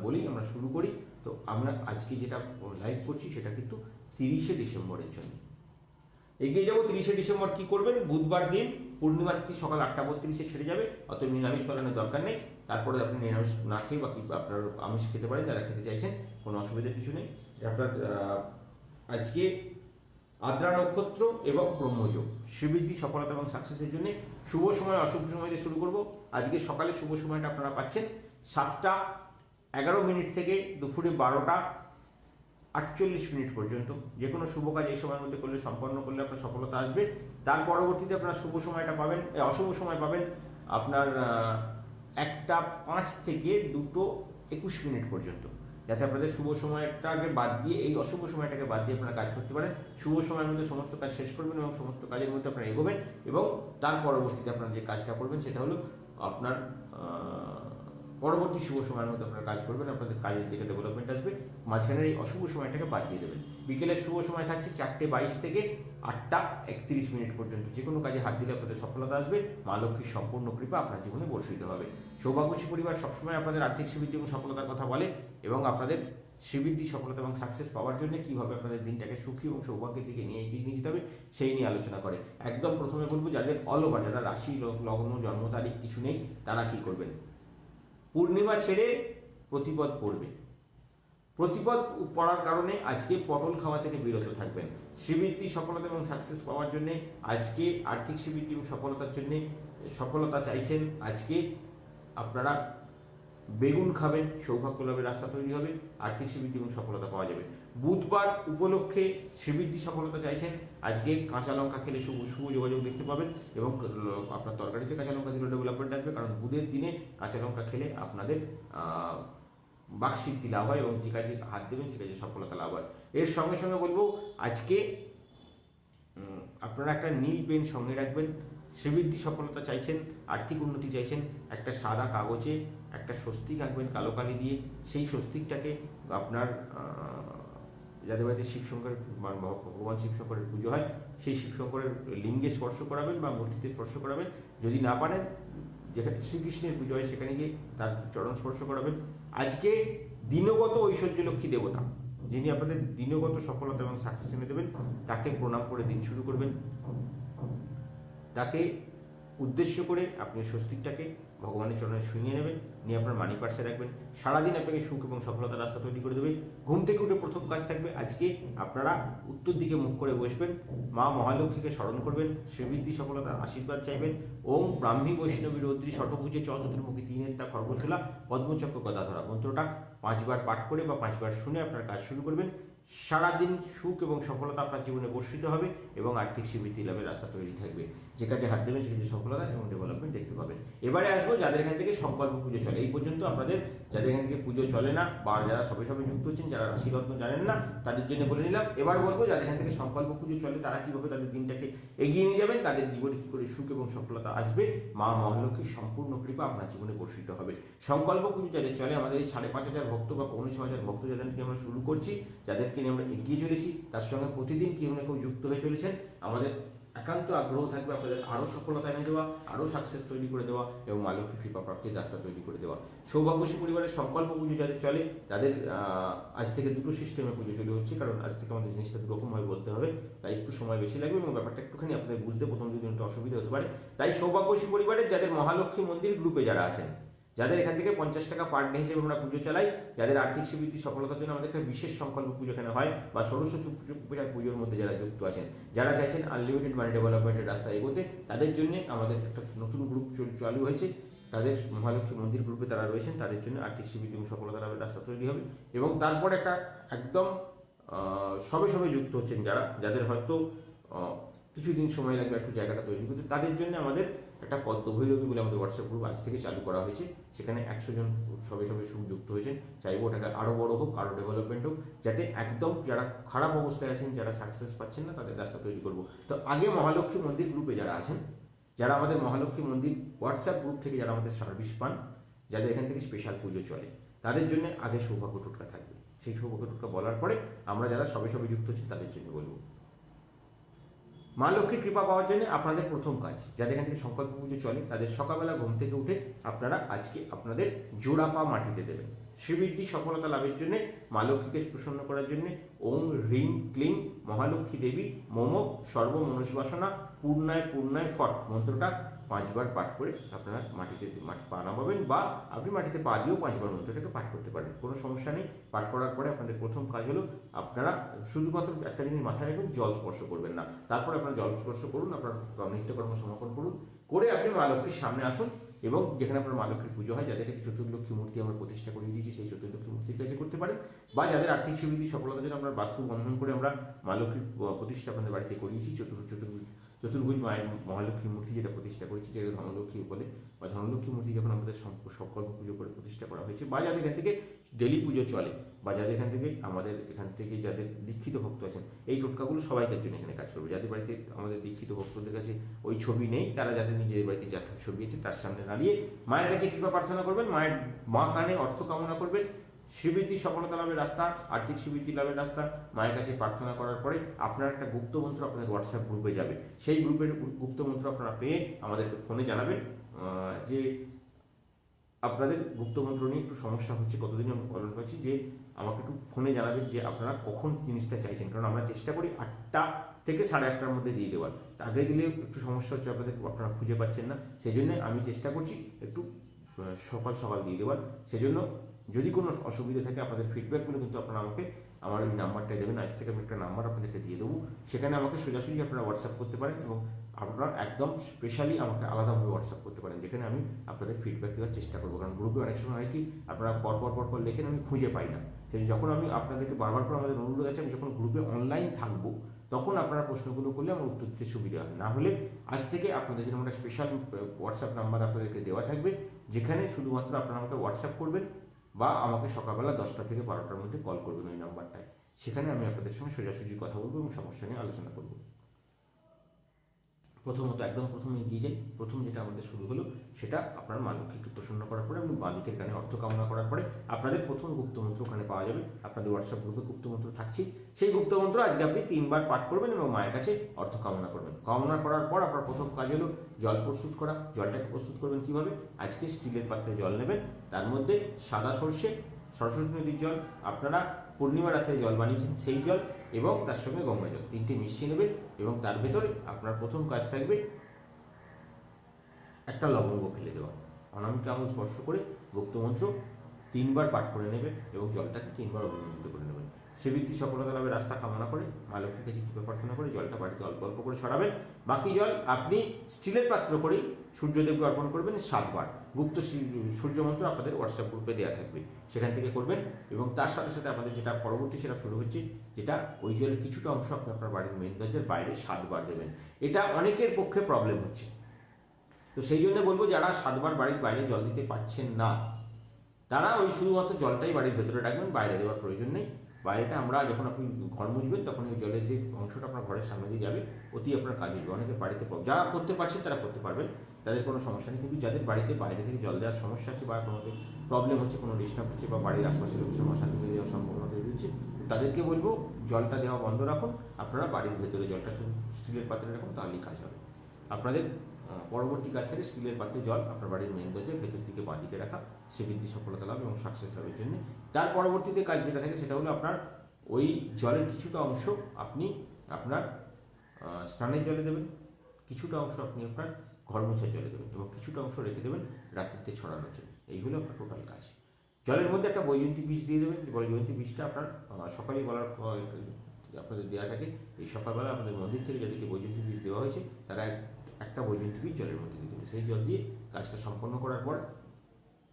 বলেই আমরা শুরু করি। তো আমরা আজকে যেটা লাইভ করছি সেটা কিন্তু 30শে ডিসেম্বরের জন্য। এগিয়ে যাবো 30শে ডিসেম্বর। কি করবেন? বুধবার দিন পূর্ণিমা তিথি সকাল 8:32-এ ছেড়ে যাবে, অত নিরামিষ পালনের দরকার নেই। তারপরে আপনি নিরামিষ না খেয়ে বাকি আপনার আমিষ খেতে পারেন, যারা খেতে চাইছেন, কোনো অসুবিধার কিছু নেই। আপনার আজকে আদ্রা নক্ষত্র এবং ব্রহ্মযোগ, শ্রীবৃদ্ধি, সফলতা এবং সাকসেসের জন্য শুভ সময় অশুভ সময় দিয়ে শুরু করব। আজকে সকালে শুভ সময়টা আপনারা পাচ্ছেন 7:11 থেকে দুপুরে 12:48 পর্যন্ত। যে কোনো শুভ কাজ এই সময়ের মধ্যে করলে, সম্পন্ন করলে আপনার সফলতা আসবে। তার পরবর্তীতে আপনার শুভ সময়টা পাবেন, অশুভ সময় পাবেন আপনার 1:05 থেকে 2:21 পর্যন্ত, যাতে আপনাদের শুভ সময়টাকে বাদ দিয়ে, এই অশুভ সময়টাকে বাদ দিয়ে আপনারা কাজ করতে পারেন। শুভ সময়ের মধ্যে সমস্ত কাজ শেষ করবেন এবং সমস্ত কাজের মধ্যে আপনারা এগোবেন, এবং তার পরবর্তীতে আপনারা যে কাজটা করবেন সেটা হলো আপনার পরবর্তী শুভ সময়ের মধ্যে আপনারা কাজ করবেন, আপনাদের কাজের দিকে ডেভেলপমেন্ট আসবে। মাঝখানের এই অশুভ সময়টাকে বাদ দিয়ে দেবেন। বিকেলের শুভ সময় থাকছে 4:22 থেকে 8:31 পর্যন্ত। যে কোনো কাজে হাত দিলে আপনাদের সফলতা আসবে। মা লক্ষ্মীর সম্পূর্ণ কৃপা আপনার জীবনে বর্ষিত হবে। সৌভাগ্যশী পরিবার সবসময় আপনাদের আর্থিক শ্রীবৃদ্ধি এবং সফলতার কথা বলে, এবং আপনাদের শ্রীবৃদ্ধি, সফলতা এবং সাকসেস পাওয়ার জন্য কীভাবে আপনাদের দিনটাকে সুখী এবং সৌভাগ্যের দিকে এগিয়ে নিয়ে যেতে হবে সেই নিয়ে আলোচনা করে। একদম প্রথমে বলবো, যাদের অল ওভার, যারা রাশি, লগ্ন, জন্ম তারিখ কিছু নেই, তারা কি করবেন? পূর্ণিমা ছেড়ে প্রতিপদ পড়বে। প্রতিপদ পড়ার কারণে আজকে পটল খাওয়া থেকে বিরত থাকবেন। শ্রীবৃদ্ধি, সফলতা এবং সাকসেস পাওয়ার জন্য আজকে, আর্থিক শ্রীবৃদ্ধি এবং সফলতার জন্য, সফলতা চাইছেন, আজকে আপনারা বেগুন খাবেন, সৌভাগ্য লাভের রাস্তা তৈরি হবে, আর্থিক শ্রীবৃদ্ধি এবং সফলতা পাওয়া যাবে। বুধবার উপলক্ষে শ্রীবৃদ্ধি, সফলতা চাইছেন, আজকে কাঁচা লঙ্কা খেলে শুভ যোগাযোগ দেখতে পাবেন, এবং আপনার তরকারিতে কাঁচা লঙ্কা দিলে ডেভেলপমেন্ট আসবে, কারণ বুধের দিনে কাঁচা লঙ্কা খেলে আপনাদের বাকসিদ্ধি লাভ হয়, এবং যে কাজে হাত দেবেন সে কাজে সফলতা লাভ হয়। এর সঙ্গে সঙ্গে বলবো, আজকে আপনারা একটা নীল পেন সঙ্গে রাখবেন। শ্রীবৃদ্ধি, সফলতা চাইছেন, আর্থিক উন্নতি চাইছেন, একটা সাদা কাগজে একটা স্বস্তিক আঁকবেন কালো কালি দিয়ে। সেই স্বস্তিকটাকে আপনার যাদের বাড়িতে শিবশঙ্কর, ভগবান শিবশঙ্করের পুজো হয়, সেই শিবশঙ্করের লিঙ্গে স্পর্শ করাবেন বা মূর্তিতে স্পর্শ করাবেন। যদি না পারেন, যেখানে শ্রীকৃষ্ণের পুজো হয় সেখানে গিয়ে তার চরণ স্পর্শ করাবেন। আজকে দিনগত ঐশ্বর্য লক্ষ্মী দেবতা, যিনি আপনাদের দিনগত সফলতা এবং সাকসেস এনে দেবেন, তাকে প্রণাম করে দিন শুরু করবেন। তাকে উদ্দেশ্য করে আপনি স্বস্তিকটাকে ভগবানের চরণে শুনিয়ে নেবেন, নিয়ে আপনার মানি পার্সে রাখবেন। সারাদিন আপনাকে সুখ এবং সফলতার রাস্তা তৈরি করে দেবে। ঘুম থেকে উঠে প্রথম কাজ থাকবে, আজকে আপনারা উত্তর দিকে মুখ করে বসবেন, মা মহালক্ষ্মীকে স্মরণ করবেন, শ্রীবৃদ্ধি, সফলতার আশীর্বাদ চাইবেন। ওম ব্রাহ্মী বৈষ্ণবী রৌদ্রী শতভুজে চতুর্মুখী তিনেত্তা খড়গশূলা পদ্মচক্র গদাধরা মন্ত্রটা 5 বার পাঠ করে বা 5 বার শুনে আপনার কাজ শুরু করবেন। সারাদিন সুখ এবং সফলতা আপনার জীবনে বর্ষিত হবে, এবং আর্থিক শ্রীবৃদ্ধি লাভের রাস্তা তৈরি থাকবে। যে কাজে হাত দেবেন সে কাজে সফলতা এবং ডেভেলপমেন্ট দেখতে পাবেন। এবারে আসবো যাদের এখান থেকে সংকল্প পুজো চলে। এই পর্যন্ত আপনাদের যাদের এখান থেকে পুজো চলে না, বা যারা সবে সবে যুক্ত হচ্ছেন, যারা রাশিরত্ন জানেন না, তাদের জন্য বলে নিলাম। এবার বলবো যাদের এখান থেকে সংকল্প পুজো চলে, তারা কীভাবে তাদের দিনটাকে এগিয়ে নিয়ে যাবেন, তাদের জীবনে কী করে সুখ এবং সফলতা আসবে, মা মহালক্ষ্মীর সম্পূর্ণ কৃপা আপনার জীবনে বর্ষিত হবে। সংকল্প পুজো যাদের চলে, আমাদের এই 5,500 ভক্ত বা 6,500 ভক্ত যাদেরকে আমরা শুরু করছি, যাদেরকে নিয়ে আমরা এগিয়ে চলেছি, তার সঙ্গে প্রতিদিন কেউ না কেউ যুক্ত হয়ে চলেছেন। আমাদের একান্ত আগ্রহ থাকবে আপনাদের আরও সফলতা এনে দেওয়া, আরও সাকসেস তৈরি করে দেওয়া, এবং মা লক্ষ্মীর কৃপা প্রাপ্তির রাস্তা তৈরি করে দেওয়া। সৌভাগ্যশী পরিবারের সংকল্প পুজো যাদের চলে, তাদের আজ থেকে 2টো সিস্টেমে পুজো চলে হচ্ছে, কারণ আজ থেকে আমাদের জিনিসটা দুরকমভাবে বলতে হবে, তাই একটু সময় বেশি লাগবে, এবং ব্যাপারটা একটুখানি আপনাদের বুঝতে প্রথম দুদিন একটু অসুবিধা হতে পারে। তাই সৌভাগ্যশী পরিবারের যাদের মহালক্ষ্মী মন্দির গ্রুপে যারা আছেন, যাদের এখান থেকে 50 টাকা পার ডে হিসেবে আমরা পুজো চালাই, যাদের আর্থিক শ্রীবৃদ্ধি সফলতার জন্য আমাদের একটা বিশেষ সংকল্প পুজো এখানে হয়, বা ষোড়শ পূজার পুজোর মধ্যে যারা যুক্ত আছেন, যারা চাইছেন আনলিমিটেড মানি ডেভেলপমেন্টের রাস্তায় এগোতে, তাদের জন্য আমাদের একটা নতুন গ্রুপ চালু হয়েছে। তাদের মহালক্ষ্মী মন্দির গ্রুপে তারা রয়েছেন, তাদের জন্য আর্থিক শ্রীবৃদ্ধি এবং সফলতা লাভের রাস্তা তৈরি হবে। এবং তারপর একটা একদম সবে সবে যুক্ত হচ্ছেন যাদের হয়তো কিছুদিন সময় লাগবে একটু জায়গাটা তৈরি করতে, তাদের জন্য আমাদের একটা পদ্মভৈরবী বলে আমাদের হোয়াটসঅ্যাপ গ্রুপ আজ থেকে চালু করা হয়েছে। সেখানে 100 জন সবে সবে যুক্ত হয়েছেন। চাইবো ওটাকে আরও বড় হোক, আরও ডেভেলপমেন্ট হোক, যাতে একদম যারা খারাপ অবস্থায় আছেন, যারা সাকসেস পাচ্ছেন না, তাদের রাস্তা তৈরি করব। তো আগে মহালক্ষ্মী মন্দির গ্রুপে যারা আছেন, যারা আমাদের মহালক্ষ্মী মন্দির হোয়াটসঅ্যাপ গ্রুপ থেকে যারা আমাদের সার্ভিস পান, যাদের এখান থেকে স্পেশাল পুজো চলে, তাদের জন্য আগে সৌভাগ্য টোটকা থাকবে। সেই সৌভাগ্য টোটকা বলার পরে আমরা যারা সবে সবে যুক্ত হচ্ছি তাদের জন্য বলবো। মা লক্ষ্মীর কৃপা পাওয়ার জন্য আপনাদের প্রথম কাজ, যাদের এখান থেকে সংকল্প পুজো চলে, তাদের সকালবেলা ঘুম থেকে উঠে আপনারা আজকে আপনাদের জোড়া পা মাটিতে দেবেন। শ্রীবৃদ্ধি সফলতা লাভের জন্য মা লক্ষ্মীকে প্রসন্ন করার জন্য ওম হ্রিং ক্লিং মহালক্ষ্মী দেবী মম সর্ব মনস্বাসনা পূর্ণায় পূর্ণায় ফট মন্ত্রটা 5 বার পাঠ করে আপনারা মাটিতে পা নামাবেন, বা আপনি মাটিতে পা দিয়েও 5 বার মন্ত্রটাকে পাঠ করতে পারেন, কোনো সমস্যা নেই। পাঠ করার পরে আপনাদের প্রথম কাজ হলো আপনারা শুধুমাত্র একটা জিনিস মাথায় রাখবেন, জল স্পর্শ করবেন না। তারপরে আপনারা জল স্পর্শ করুন, আপনার নিত্যকর্ম সমাপন করুন, করে আপনি মা লক্ষ্মীর সামনে আসুন এবং যেখানে আপনার মা লক্ষ্মীর পুজো হয়, যাদের কাছে চতুর্লক্ষ্মী মূর্তি আমরা প্রতিষ্ঠা করে দিয়েছি সেই চতুর্লক্ষ্মী মূর্তির কাছে করতে পারেন, বা যাদের আর্থিক শ্রীবৃদ্ধি সফলতার জন্য আমরা বাস্তু বন্ধন করে আমরা মা লক্ষ্মীর প্রতিষ্ঠা আপনাদের বাড়িতে করিয়েছি, চতুর্ভুজ মায়ের মহালক্ষ্মীর মূর্তি যেটা প্রতিষ্ঠা করেছি, যেটা ধনলক্ষ্মী বলে, বা ধনলক্ষ্মী মূর্তি যখন আমাদের সংকল্প পুজো করে প্রতিষ্ঠা করা হয়েছে, বা যাদের এখান থেকে ডেলি পুজো চলে, বা যাদের এখান থেকে আমাদের এখান থেকে যাদের দীক্ষিত ভক্ত আছেন, এই টোটকাগুলো সবাইকার জন্য এখানে কাজ করবে। যাদের বাড়িতে আমাদের দীক্ষিত ভক্তদের কাছে ওই ছবি নেই, তারা যাদের নিজের বাড়িতে যার ছবি আছে তার সামনে দাঁড়িয়ে মায়ের কাছে কৃপা প্রার্থনা করবেন, মায়ের মা কানে অর্থ কামনা করবেন, শ্রীবৃদ্ধি সফলতা লাভের রাস্তা, আর্থিক শ্রীবৃদ্ধি লাভের রাস্তা মায়ের কাছে প্রার্থনা করার পরে আপনার একটা গুপ্ত মন্ত্র আপনাদের হোয়াটসঅ্যাপ গ্রুপে যাবে। সেই গ্রুপের গুপ্ত মন্ত্র আপনারা পেয়ে আমাদেরকে ফোনে জানাবেন যে আপনাদের গুপ্ত মন্ত্র নিয়ে একটু সমস্যা হচ্ছে, কতদিন আমি পালন করছি, যে আমাকে একটু ফোনে জানাবেন যে আপনারা কখন জিনিসটা চাইছেন, কারণ আমরা চেষ্টা করি 8টা থেকে 8:30টার মধ্যে দিয়ে দেওয়ার। আগে দিলে একটু সমস্যা হচ্ছে, আপনারা খুঁজে পাচ্ছেন না, সেই জন্য আমি চেষ্টা করছি একটু সকাল সকাল দিয়ে দেওয়ার। সেজন্য যদি কোনো অসুবিধা থাকে আপনাদের ফিডব্যাকগুলো কিন্তু আপনারা আমাকে আমার এই নাম্বারটাই দেবেন। আজ থেকে আমি একটা নাম্বার আপনাদেরকে দিয়ে দেবো, সেখানে আমাকে সোজাসুজি আপনারা হোয়াটসঅ্যাপ করতে পারেন, এবং আপনারা একদম স্পেশালি আমাকে আলাদাভাবে হোয়াটসঅ্যাপ করতে পারেন, যেখানে আমি আপনাদের ফিডব্যাক দেওয়ার চেষ্টা করবো। কারণ গ্রুপে অনেক সময় হয় কি আপনারা পর লেখেন, আমি খুঁজে পাই না। সেই যখন আমি আপনাদেরকে বারবার করে আমাদের অনুরোধ আছে, আমি যখন গ্রুপে অনলাইন থাকবো তখন আপনারা প্রশ্নগুলো করলে আমার উত্তর দিতে সুবিধা হবে। না হলে আজ থেকে আপনাদের জন্য একটা স্পেশাল হোয়াটসঅ্যাপ নাম্বার আপনাদেরকে দেওয়া থাকবে, যেখানে শুধুমাত্র আপনারা আমাকে হোয়াটসঅ্যাপ করবেন বা আমাকে সকালবেলা 10টা থেকে 12টার মধ্যে কল করবেন ওই নাম্বারটায়। সেখানে আমি আপনাদের সঙ্গে সোজাসুজি কথা বলবো এবং সমস্যা নিয়ে আলোচনা করবো। প্রথমত একদম প্রথমে এগিয়ে যাই। প্রথম যেটা আমাদের শুরু হলো সেটা আপনার মা লক্ষ্মীকে প্রসন্ন করার পরে এবং বাঁদিকের কানে অর্থ কামনা করার পরে আপনাদের প্রথম গুপ্তমন্ত্র ওখানে পাওয়া যাবে। আপনাদের হোয়াটসঅ্যাপ গ্রুপে গুপ্তমন্ত্র থাকছেই, সেই গুপ্তমন্ত্র আজকে আপনি 3 বার পাঠ করবেন এবং মায়ের কাছে অর্থ কামনা করবেন। কামনা করার পর আপনার প্রথম কাজ হলো জল প্রস্তুত করা। জলটাকে প্রস্তুত করবেন কীভাবে? আজকে স্টিলের পাত্রে জল নেবেন, তার মধ্যে সাদা সর্ষে, সরস্বতী নদীর জল, আপনারা পূর্ণিমা রাত্রে জল বানিয়েছেন সেই জল, এবং তার সঙ্গে গঙ্গা জল, 3টে মিশিয়ে নেবেন। এবং তার ভেতরে আপনার প্রথম কাজ থাকবে একটা লবঙ্গ ফেলে দেওয়া। অনামিকা আঙুল স্পর্শ করে গুপ্তমন্ত্র 3 বার পাঠ করে নেবেন এবং জলটাকে 3 বার অভিমন্ত্রিত করে নেবেন। শ্রীবৃদ্ধি সফলতা লাভের রাস্তা কামনা করে মা লক্ষ্মীর কাছে কৃপা প্রার্থনা করে জলটা বাড়িতে অল্প অল্প করে ছড়াবেন। বাকি জল আপনি স্টিলের পাত্র করেই সূর্যদেবকে অর্পণ করবেন 7 বার। গুপ্ত সূর্যমন্ত্র আপনাদের হোয়াটসঅ্যাপ গ্রুপে দেওয়া থাকবে, সেখান থেকে করবেন। এবং তার সাথে সাথে আপনাদের যেটা পরবর্তী সেটা শুরু হচ্ছে, যেটা ওই জলের কিছুটা অংশ আপনি আপনার বাড়ির মেন দরজার বাইরে 7 বার দেবেন। এটা অনেকের পক্ষে প্রবলেম হচ্ছে, তো সেই জন্য বলবো যারা 7 বার বাড়ির বাইরে জল দিতে পারছেন না, তারা ওই শুধুমাত্র জলটাই বাড়ির ভেতরে রাখবেন, বাইরে দেওয়ার প্রয়োজন নেই। বাইরেটা আমরা যখন আপনি ঘর মুছবেন তখন ওই জলের যে অংশটা আপনার ঘরের সামনে দিয়ে যাবে, অতি আপনার কাজে হবে। অনেকের বাড়িতে যারা করতে পারছেন তারা করতে পারবেন, তাদের কোনো সমস্যা নেই। কিন্তু যাদের বাড়িতে বাইরে থেকে জল দেওয়ার সমস্যা আছে বা কোনো প্রবলেম হচ্ছে, কোনো ডিস্টার্ব হচ্ছে, বা বাড়ির আশপাশের লোকের মশা থেকে দেওয়ার সম্ভাবনা তৈরি হচ্ছে, তাদেরকে বলবো জলটা দেওয়া বন্ধ রাখুন। আপনারা বাড়ির ভেতরে জলটা স্টিলের পাত্রে রাখুন, তাহলেই কাজ হবে। আপনাদের পরবর্তী কাজ থেকে স্টিলের পাত্রে জল আপনার বাড়ির মেন দরজার ভেতর দিকে বাঁ দিকে রাখা, শ্রীবৃদ্ধি সফলতা লাভ এবং সাকসেস লাভের জন্য। তার পরবর্তীতে কাজ যেটা থাকে সেটা হলো আপনার ওই জলের কিছুটা অংশ আপনি আপনার স্নানের জলে দেবেন, কিছুটা অংশ আপনি আপনার ঘর মোছার জলে দেবেন, এবং কিছুটা অংশ রেখে দেবেন রাত্রিতে ছড়ানোর জন্য। এই হলো আপনার টোটাল কাজ। জলের মধ্যে একটা বৈজয়ন্তী বীজ দিয়ে দেবেন। বৈজয়ন্তী বীজটা আপনার সকালেই বলার আপনাদের দেওয়া থাকে। এই সকালবেলা আপনাদের মন্দির থেকে যাদেরকে বৈজয়ন্তী বীজ দেওয়া হয়েছে তারা একটা বৈজয়ন্তী বীজ জলের মধ্যে দিয়ে দেবে। সেই জল দিয়ে কাজটা সম্পন্ন করার পর,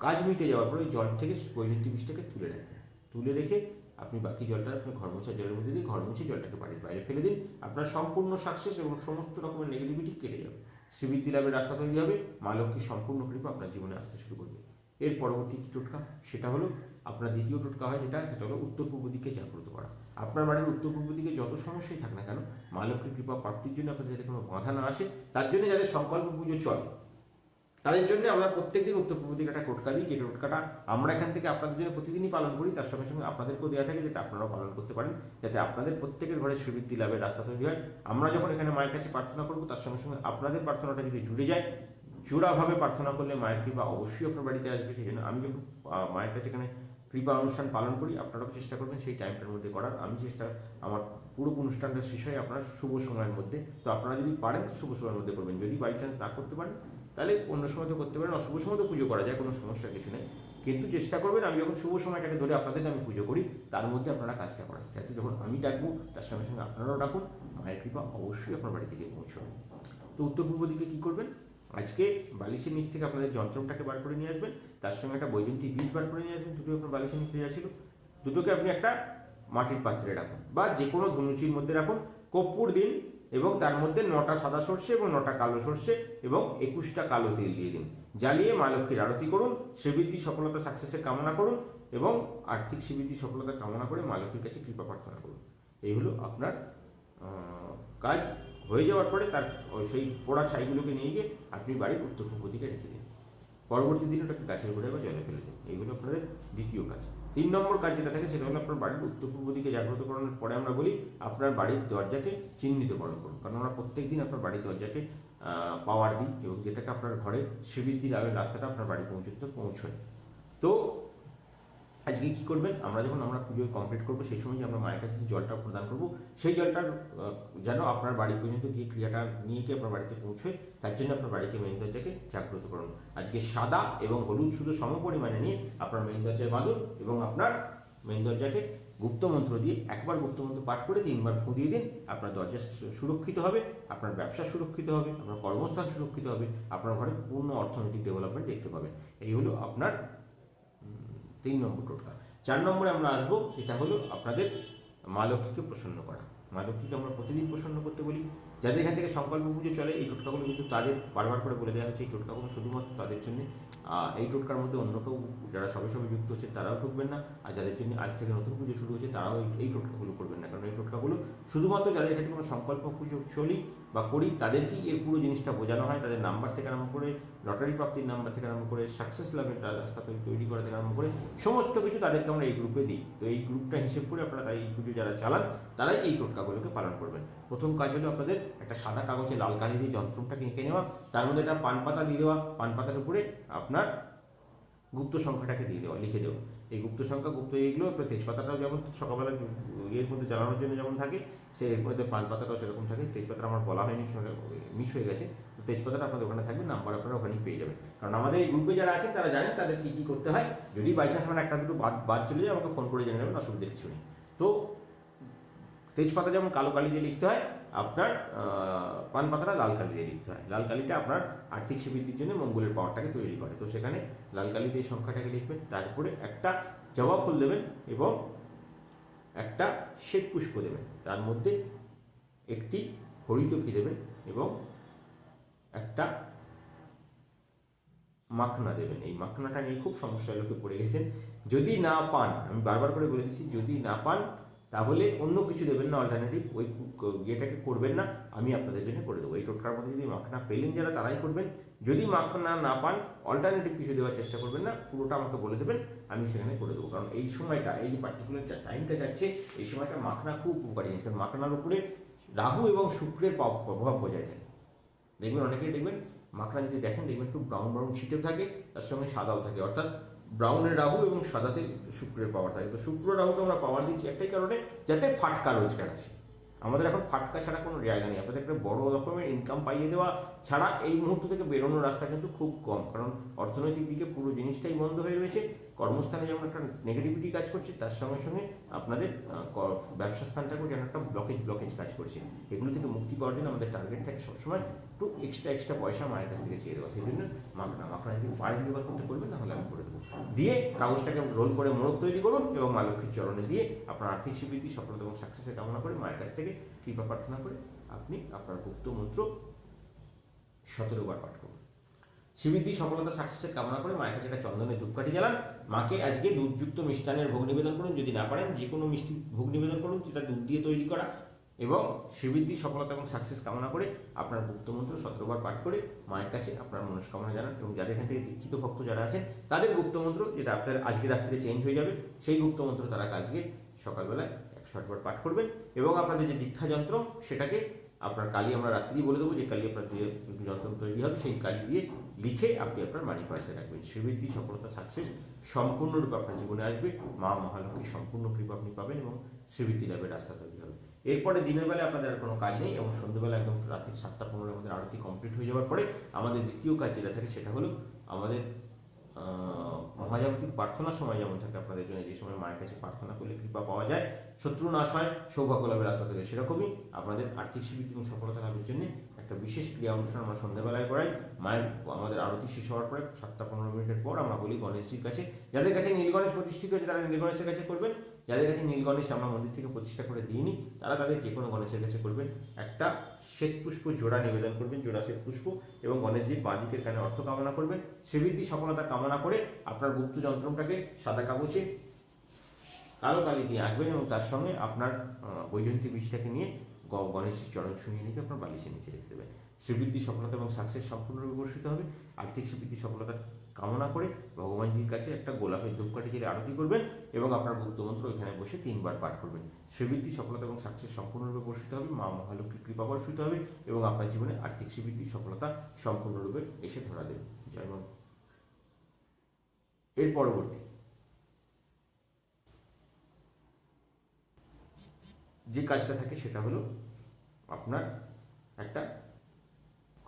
কাজ মিটে যাওয়ার পরে ওই জল থেকে বৈজয়ন্তী বীজটাকে তুলে রাখবেন। তুলে রেখে আপনি বাকি জলটা আপনার ঘর মোছা জলের মধ্যে দিয়ে ঘর মুছে জলটাকে বাড়ির বাইরে ফেলে দিন। আপনার সম্পূর্ণ সাকসেস এবং সমস্ত রকমের নেগেটিভিটি কেটে যাবে। শ্রীবৃদ্ধি লাভের রাস্তা তৈরি হবে, মা লক্ষ্মীর সম্পূর্ণ কৃপা আপনার জীবনে আসতে শুরু করবে। এর পরবর্তী কি টোটকা, সেটা হলো আপনার দ্বিতীয় টোটকা হয় সেটা হলো উত্তর পূর্ব দিকে জাগ্রত করা। আপনার বাড়ির উত্তর পূর্ব দিকে যত সমস্যাই থাক না কেন, মা লক্ষ্মীর কৃপা প্রাপ্তির জন্য আপনাদের যাতে কোনো বাধা না আসে, তার জন্য যাদের সংকল্প পুজো চলে তাদের জন্য আমরা প্রত্যেকদিন উত্তর পূর্ব দিকে একটা টোটকা দিই, যে টোটকাটা আমরা এখান থেকে আপনাদের জন্য প্রতিদিনই পালন করি, তার সঙ্গে সঙ্গে আপনাদেরকেও দেওয়া থাকে যাতে আপনারাও পালন করতে পারেন, যাতে আপনাদের প্রত্যেকের ঘরে শ্রীবৃদ্ধি লাভের রাস্তা তৈরি হয়। আমরা যখন এখানে মায়ের কাছে প্রার্থনা করবো, তার সঙ্গে সঙ্গে আপনাদের প্রার্থনাটা যদি জুড়ে যায়, জোড়াভাবে প্রার্থনা করলে মায়ের কৃপা অবশ্যই আপনার বাড়িতে আসবে। সেই জন্য আমি যখন মায়ের কাছে এখানে কৃপা অনুষ্ঠান পালন করি, আপনারাও চেষ্টা করবেন সেই টাইমটার মধ্যে করার। আমি চেষ্টা, আমার পুরো অনুষ্ঠানটা শেষ হয় আপনার শুভ সময়ের মধ্যে, তো আপনারা যদি পারেন শুভ সময়ের মধ্যে করবেন। যদি বাই চান্স না করতে পারেন তাহলে অন্য সময় তো করতে পারেন, অশুভ সময় তো পুজো করা যায়, কোনো সমস্যা কিছু নেই, কিন্তু চেষ্টা করবেন আমি যখন শুভ সময়টাকে ধরে আপনাদের আমি পুজো করি তার মধ্যে আপনারা কাজটা করেন, যাতে যখন আমি ডাকবো তার সঙ্গে সঙ্গে আপনারাও ডাকুন, মায়ের কৃপা অবশ্যই আপনার বাড়ি থেকে পৌঁছবে। তো উত্তর পূর্ব দিকে কী করবেন, আজকে বালিশের নিচ থেকে আপনাদের যন্ত্রটাকে বার করে নিয়ে আসবেন, তার সঙ্গে একটা বৈজন্তী বীজ বার করে নিয়ে আসবেন, দুটো আপনার বালিশের নিচে দেওয়া ছিল, দুটোকে আপনি একটা মাটির পাত্রে রাখুন বা যে কোনো ধনুচির মধ্যে রাখুন, কর্পূর দিন এবং তার মধ্যে 9টা সাদা সর্ষে এবং 9টা কালো সর্ষে এবং 21টা কালো তেল দিয়ে দিন। জ্বালিয়ে মা লক্ষ্মীর আরতি করুন, শ্রীবৃদ্ধি সফলতা সাকসেসের কামনা করুন এবং আর্থিক শ্রীবৃদ্ধি সফলতা কামনা করে মা লক্ষ্মীর কাছে কৃপা প্রার্থনা করুন। এই হলো আপনার কাজ। হয়ে যাওয়ার পরে তার সেই পোড়া ছাইগুলোকে নিয়ে গিয়ে আপনি বাড়ির উত্তর পূর্ব দিকে রেখে দিন। পরবর্তী দিন ওটাকে গাছের গোড়ায় বা জলে ফেলে দিন। এইগুলো আপনাদের দ্বিতীয় কাজ। 3 নম্বর কাজ যেটা থাকে সেটা হলো আপনার বাড়ির উত্তর পূর্ব দিকে জাগ্রত করানোর পরে আমরা বলি আপনার বাড়ির দরজাকে চিহ্নিতকরণ করুন, কারণ আমরা প্রত্যেক দিন আপনার বাড়ির দরজাকে পাওয়ার দিই এবং যেটাকে আপনার ঘরে শ্রীবৃদ্ধি লাভের রাস্তাটা আপনার বাড়ি পৌঁছয়। তো আজকে কী করবেন, আমরা যখন পুজো কমপ্লিট করবো সেই সময় যে আমরা মায়ের কাছে যে জলটা প্রদান করবো, সেই জলটার যেন আপনার বাড়ি পর্যন্ত গিয়ে ক্রিয়াটা নিয়ে গিয়ে আপনার বাড়িতে পৌঁছয়, তার জন্য আপনার বাড়িতে মেইন দরজাকে জাগ্রত করুন। আজকে সাদা এবং হলুদ শুধু সম পরিমাণে নিয়ে আপনার মেইন দরজায় বাঁধুন এবং আপনার মেইন দরজাকে গুপ্ত মন্ত্র দিয়ে একবার গুপ্ত মন্ত্র পাঠ করে 3বার ফু দিয়ে দিন। আপনার দরজা সুরক্ষিত হবে, আপনার ব্যবসা সুরক্ষিত হবে, আপনার কর্মস্থান সুরক্ষিত হবে, আপনার ঘরে পূর্ণ অর্থনৈতিক ডেভেলপমেন্ট দেখতে পাবেন। এই হলো আপনার 3 নম্বর টোটকা। 4 নম্বরে আমরা আসবো, এটা হলো আপনাদের মা লক্ষ্মীকে প্রসন্ন করা। মা লক্ষ্মীকে আমরা প্রতিদিন প্রসন্ন করতে বলি। যাদের এখান থেকে সংকল্প পুজো চলে, এই টোটকাগুলো কিন্তু তাদের বারবার করে বলে দেওয়া হচ্ছে, এই টোটকাগুলো শুধুমাত্র তাদের জন্য। এই টোটকার মধ্যে অন্য কেউ যারা সবে সবে যুক্ত হচ্ছে তারাও ঢুকবেন না, আর যাদের জন্য আজ থেকে নতুন পুজো শুরু হচ্ছে তারাও এই টোটকাগুলো করবেন না, কারণ এই টোটকাগুলো শুধুমাত্র যাদের ক্ষেত্রে কোনো সংকল্প পুজো চলি বা করি তাদেরকেই এর পুরো জিনিসটা বোঝানো হয়। তাদের নাম্বার থেকে আরম্ভ করে লটারি প্রাপ্তির নাম্বার থেকে আরম্ভ করে সাকসেস লাভের রাস্তা তৈরি করা থেকে আরম্ভ করে সমস্ত কিছু তাদেরকে আমরা এই গ্রুপে দিই। তো এই গ্রুপটা হিসেব করে আপনারা তাই এই পুজো যারা চালান তারাই এই টোটকাগুলোকে পালন করবেন। প্রথম কাজ হলো আপনাদের একটা সাদা কাগজে লাল কালি দিয়ে যন্ত্রটাকে এঁকে নেওয়া, তার মধ্যে একটা পান পাতা দিয়ে দেওয়া, পান পাতার উপরে আপনার গুপ্ত সংখ্যাটাকে দিয়ে দেওয়া, লিখে দেওয়া। এই গুপ্ত সংখ্যা এইগুলো আপনার তেজপাতাটাও যেমন সকালবেলা এর মধ্যে জ্বালানোর জন্য যেমন থাকে, সে এর মধ্যে পান পাতাটাও সেরকম থাকে। তেজপাতা আমার বলা হয়নি, মিস হয়ে গেছে, তো তেজপাতাটা আপনাদের ওখানে থাকবে, নাম্বার আপনারা ওখানেই পেয়ে যাবেন। কারণ আমাদের এই গ্রুপে যারা আছেন তারা জানেন তাদের কী কী করতে হয়। যদি বাই চান্স মানে একটা দুটো বাদ চলে যায় আমাকে ফোন করে জেনে নেবেন, অসুবিধা কিছু নেই। তো তেজপাতা যেমন কালো কালি দিয়ে লিখতে হয়, আপনার পান পাতাটা লাল কালি দিয়ে লিখতে হয়। লাল কালিটা আপনার আর্থিক শ্রীবৃদ্ধির জন্য মঙ্গলের পাওয়ারটাকে তৈরি করে, তো সেখানে লাল কালি দিয়ে সংখ্যাটাকে লিখবেন। তারপরে একটা জবা ফুল দেবেন এবং একটা শ্বেত পুষ্প দেবেন, তার মধ্যে একটি হরিতকি দেবেন এবং একটা মাখনা দেবেন। এই মাখনাটা নিয়ে খুব সমস্যার লোকে পড়ে গেছেন। যদি না পান, আমি বারবার করে বলে দিচ্ছি, যদি না পান তাহলে অন্য কিছু দেবেন না, অল্টারনেটিভ ওই ইয়েটাকে করবেন না, আমি আপনাদের জন্য করে দেবো। এই টোটকার মধ্যে যদি মাখনা পেলেন যারা তারাই করবেন, যদি মাখনা না পান অল্টারনেটিভ কিছু দেওয়ার চেষ্টা করবেন না, পুরোটা আমাকে বলে দেবেন, আমি সেখানে করে দেবো। কারণ এই সময়টা, এই যে পার্টিকুলার টাইমটা যাচ্ছে, এই সময়টা মাখনা খুব উপকারী জিনিস, কারণ মাখনার উপরে রাহু এবং শুক্রের প্রভাব বজায় থাকে। দেখবেন অনেকেই দেখবেন মাখনা যদি দেখেন দেখবেন একটু ব্রাউন ব্রাউন ছিটেও থাকে, তার সঙ্গে সাদাও থাকে, অর্থাৎ ব্রাউনের রাহু এবং সাদাতে শুক্রের পাওয়ার থাকে। তো শুক্র রাহুকে আমরা পাওয়ার দিচ্ছি একটাই কারণে, যাতে ফাটকা রোজগার আছে। আমাদের এখন ফাটকা ছাড়া কোনো জায়গা নেই, আপনাদের একটা বড় রকমের ইনকাম পাইয়ে দেওয়া ছাড়া এই মুহূর্ত থেকে বেরোনোর রাস্তা কিন্তু খুব কম, কারণ অর্থনৈতিক দিকে পুরো জিনিসটাই বন্ধ হয়ে রয়েছে। কর্মস্থানে যেমন একটা নেগেটিভিটি কাজ করছে, তার সঙ্গে সঙ্গে আপনাদের ব্যবসা স্থানটাকেও যেন একটা ব্লকেজ কাজ করছে। এগুলো থেকে মুক্তি পাওয়ার জন্য আমাদের টার্গেট থাকে সবসময় একটু এক্সট্রা পয়সা মায়ের কাছ থেকে চেয়ে দেওয়া। সেই জন্য মাখনা যদি পারেন ব্যবহার করতে করবেন, না হলে আমি করে দেবো। দিয়ে কাগজটাকে রোল করে মোড়ক তৈরি করুন এবং মা লক্ষ্মীর চরণে দিয়ে আপনার আর্থিক শ্রীবৃদ্ধি সফলতা এবং সাকসেসের কামনা করে মায়ের কাছ থেকে কৃপা প্রার্থনা করে আপনি আপনার গুপ্ত মন্ত্র 17 বার পাঠ করুন। শ্রীবৃদ্ধি সফলতা সাকসেসের কামনা করে মায়ের কাছে একটা চন্দনের ধূপকাঠি জ্বালান। মাকে আজকে দুধযুক্ত মিষ্টান্নের ভোগ নিবেদন করুন, যদি না পারেন যে কোনো মিষ্টি ভোগ নিবেদন করুন, যেটা দুধ দিয়ে তৈরি করা, এবং শ্রীবৃদ্ধি সফলতা এবং সাকসেস কামনা করে আপনার গুপ্তমন্ত্র 17 বার পাঠ করে মায়ের কাছে আপনার মনস্কামনা জানান। এবং যাদের এখান থেকে দীক্ষিত ভক্ত যারা আছেন তাদের গুপ্তমন্ত্র, যেটা আপনার আজকে রাত্রে চেঞ্জ হয়ে যাবে, সেই গুপ্তমন্ত্র তারা আজকে সকালবেলায় 108 বার পাঠ করবেন। এবং আপনাদের যে দীক্ষা যন্ত্র সেটাকে আপনার কালি আমরা রাত্রি বলে দেবো, যে কালি আপনার যে যন্ত্র তৈরি হবে সেই কালি দিয়ে লিখে আপনি আপনার মানি পার্সে রাখবেন। শ্রীবৃদ্ধি সফলতা সাকসেস সম্পূর্ণরূপে আপনার জীবনে আসবে, মা মহালক্ষ্মীর সম্পূর্ণ কৃপা আপনি পাবেন এবং শ্রীবৃদ্ধি লাভের রাস্তা তৈরি হবে। এরপরে দিনের বেলায় আপনাদের আর কোনো কাজ নেই এবং সন্ধ্যেবেলা একদম রাত্রি 7:15 আমাদের আরতি কমপ্লিট হয়ে যাওয়ার পরে আমাদের দ্বিতীয় কাজ যেটা থাকে সেটা হলো আমাদের মহাজাগতিক প্রার্থনার সময় যেমন থাকে আপনাদের জন্য, যে সময় মায়ের কাছে প্রার্থনা করলে কৃপা পাওয়া যায়, শত্রু নাশ হয়, সৌভাগ্য লাভের রাস্তা থেকে, সেরকমই আপনাদের আর্থিক সিদ্ধির এবং সফলতা লাভের জন্য একটা বিশেষ ক্রিয়া অনুষ্ঠান আমরা সন্ধ্যাবেলায় করাই। মায়ের আমাদের আরতি শেষ হওয়ার পরে 7:15 পর আমরা বলি গণেশজির কাছে, যাদের কাছে নীল গণেশ প্রতিষ্ঠিত হয়েছে তারা নীল গণেশের কাছে করবেন, যাদের কাছে নীল গণেশ আমরা মন্দির থেকে প্রতিষ্ঠা করে দিইনি তারা তাদের যে কোনো গণেশের কাছে করবেন। একটা শ্বেত পুষ্প জোড়া নিবেদন করবেন, জোড়া শ্বেত পুষ্প, এবং গণেশজির বাঁ দিকের কানে অর্থ কামনা করবেন। শ্রীবৃদ্ধি সফলতা কামনা করে আপনার গুপ্ত যন্ত্রটাকে সাদা কাগজে কালো কালি দিয়ে আঁকবেন এবং তার সঙ্গে আপনার বৈজয়ন্তী বীজটাকে নিয়ে গণেশের চরণ ছুঁয়ে নিয়ে আপনার বালিশের নিচে রেখে দেবেন। শ্রীবৃদ্ধি সফলতা এবং সাকসেস সম্পূর্ণরূপে বর্ষিত হবে। আর্থিক শ্রীবৃদ্ধি সফলতা কামনা করে ভগবানজির কাছে একটা গোলাপের ধূপকাঠি জেলে আরতি করবেন এবং আপনার গুপ্তমন্ত্র ওইখানে বসে 3 বার পাঠ করবেন। শ্রীবৃদ্ধি সফলতা এবং সাকসেস সম্পূর্ণরূপে বর্ষিত হবে, মা মহালক্ষ্মীর কৃপা বর্ষিত হবে এবং আপনার জীবনে আর্থিক শ্রীবৃদ্ধি সফলতা সম্পূর্ণরূপে এসে ধরা দেবে। জয় মা। এর পরবর্তী যে কাজটা থাকে সেটা হলো আপনার একটা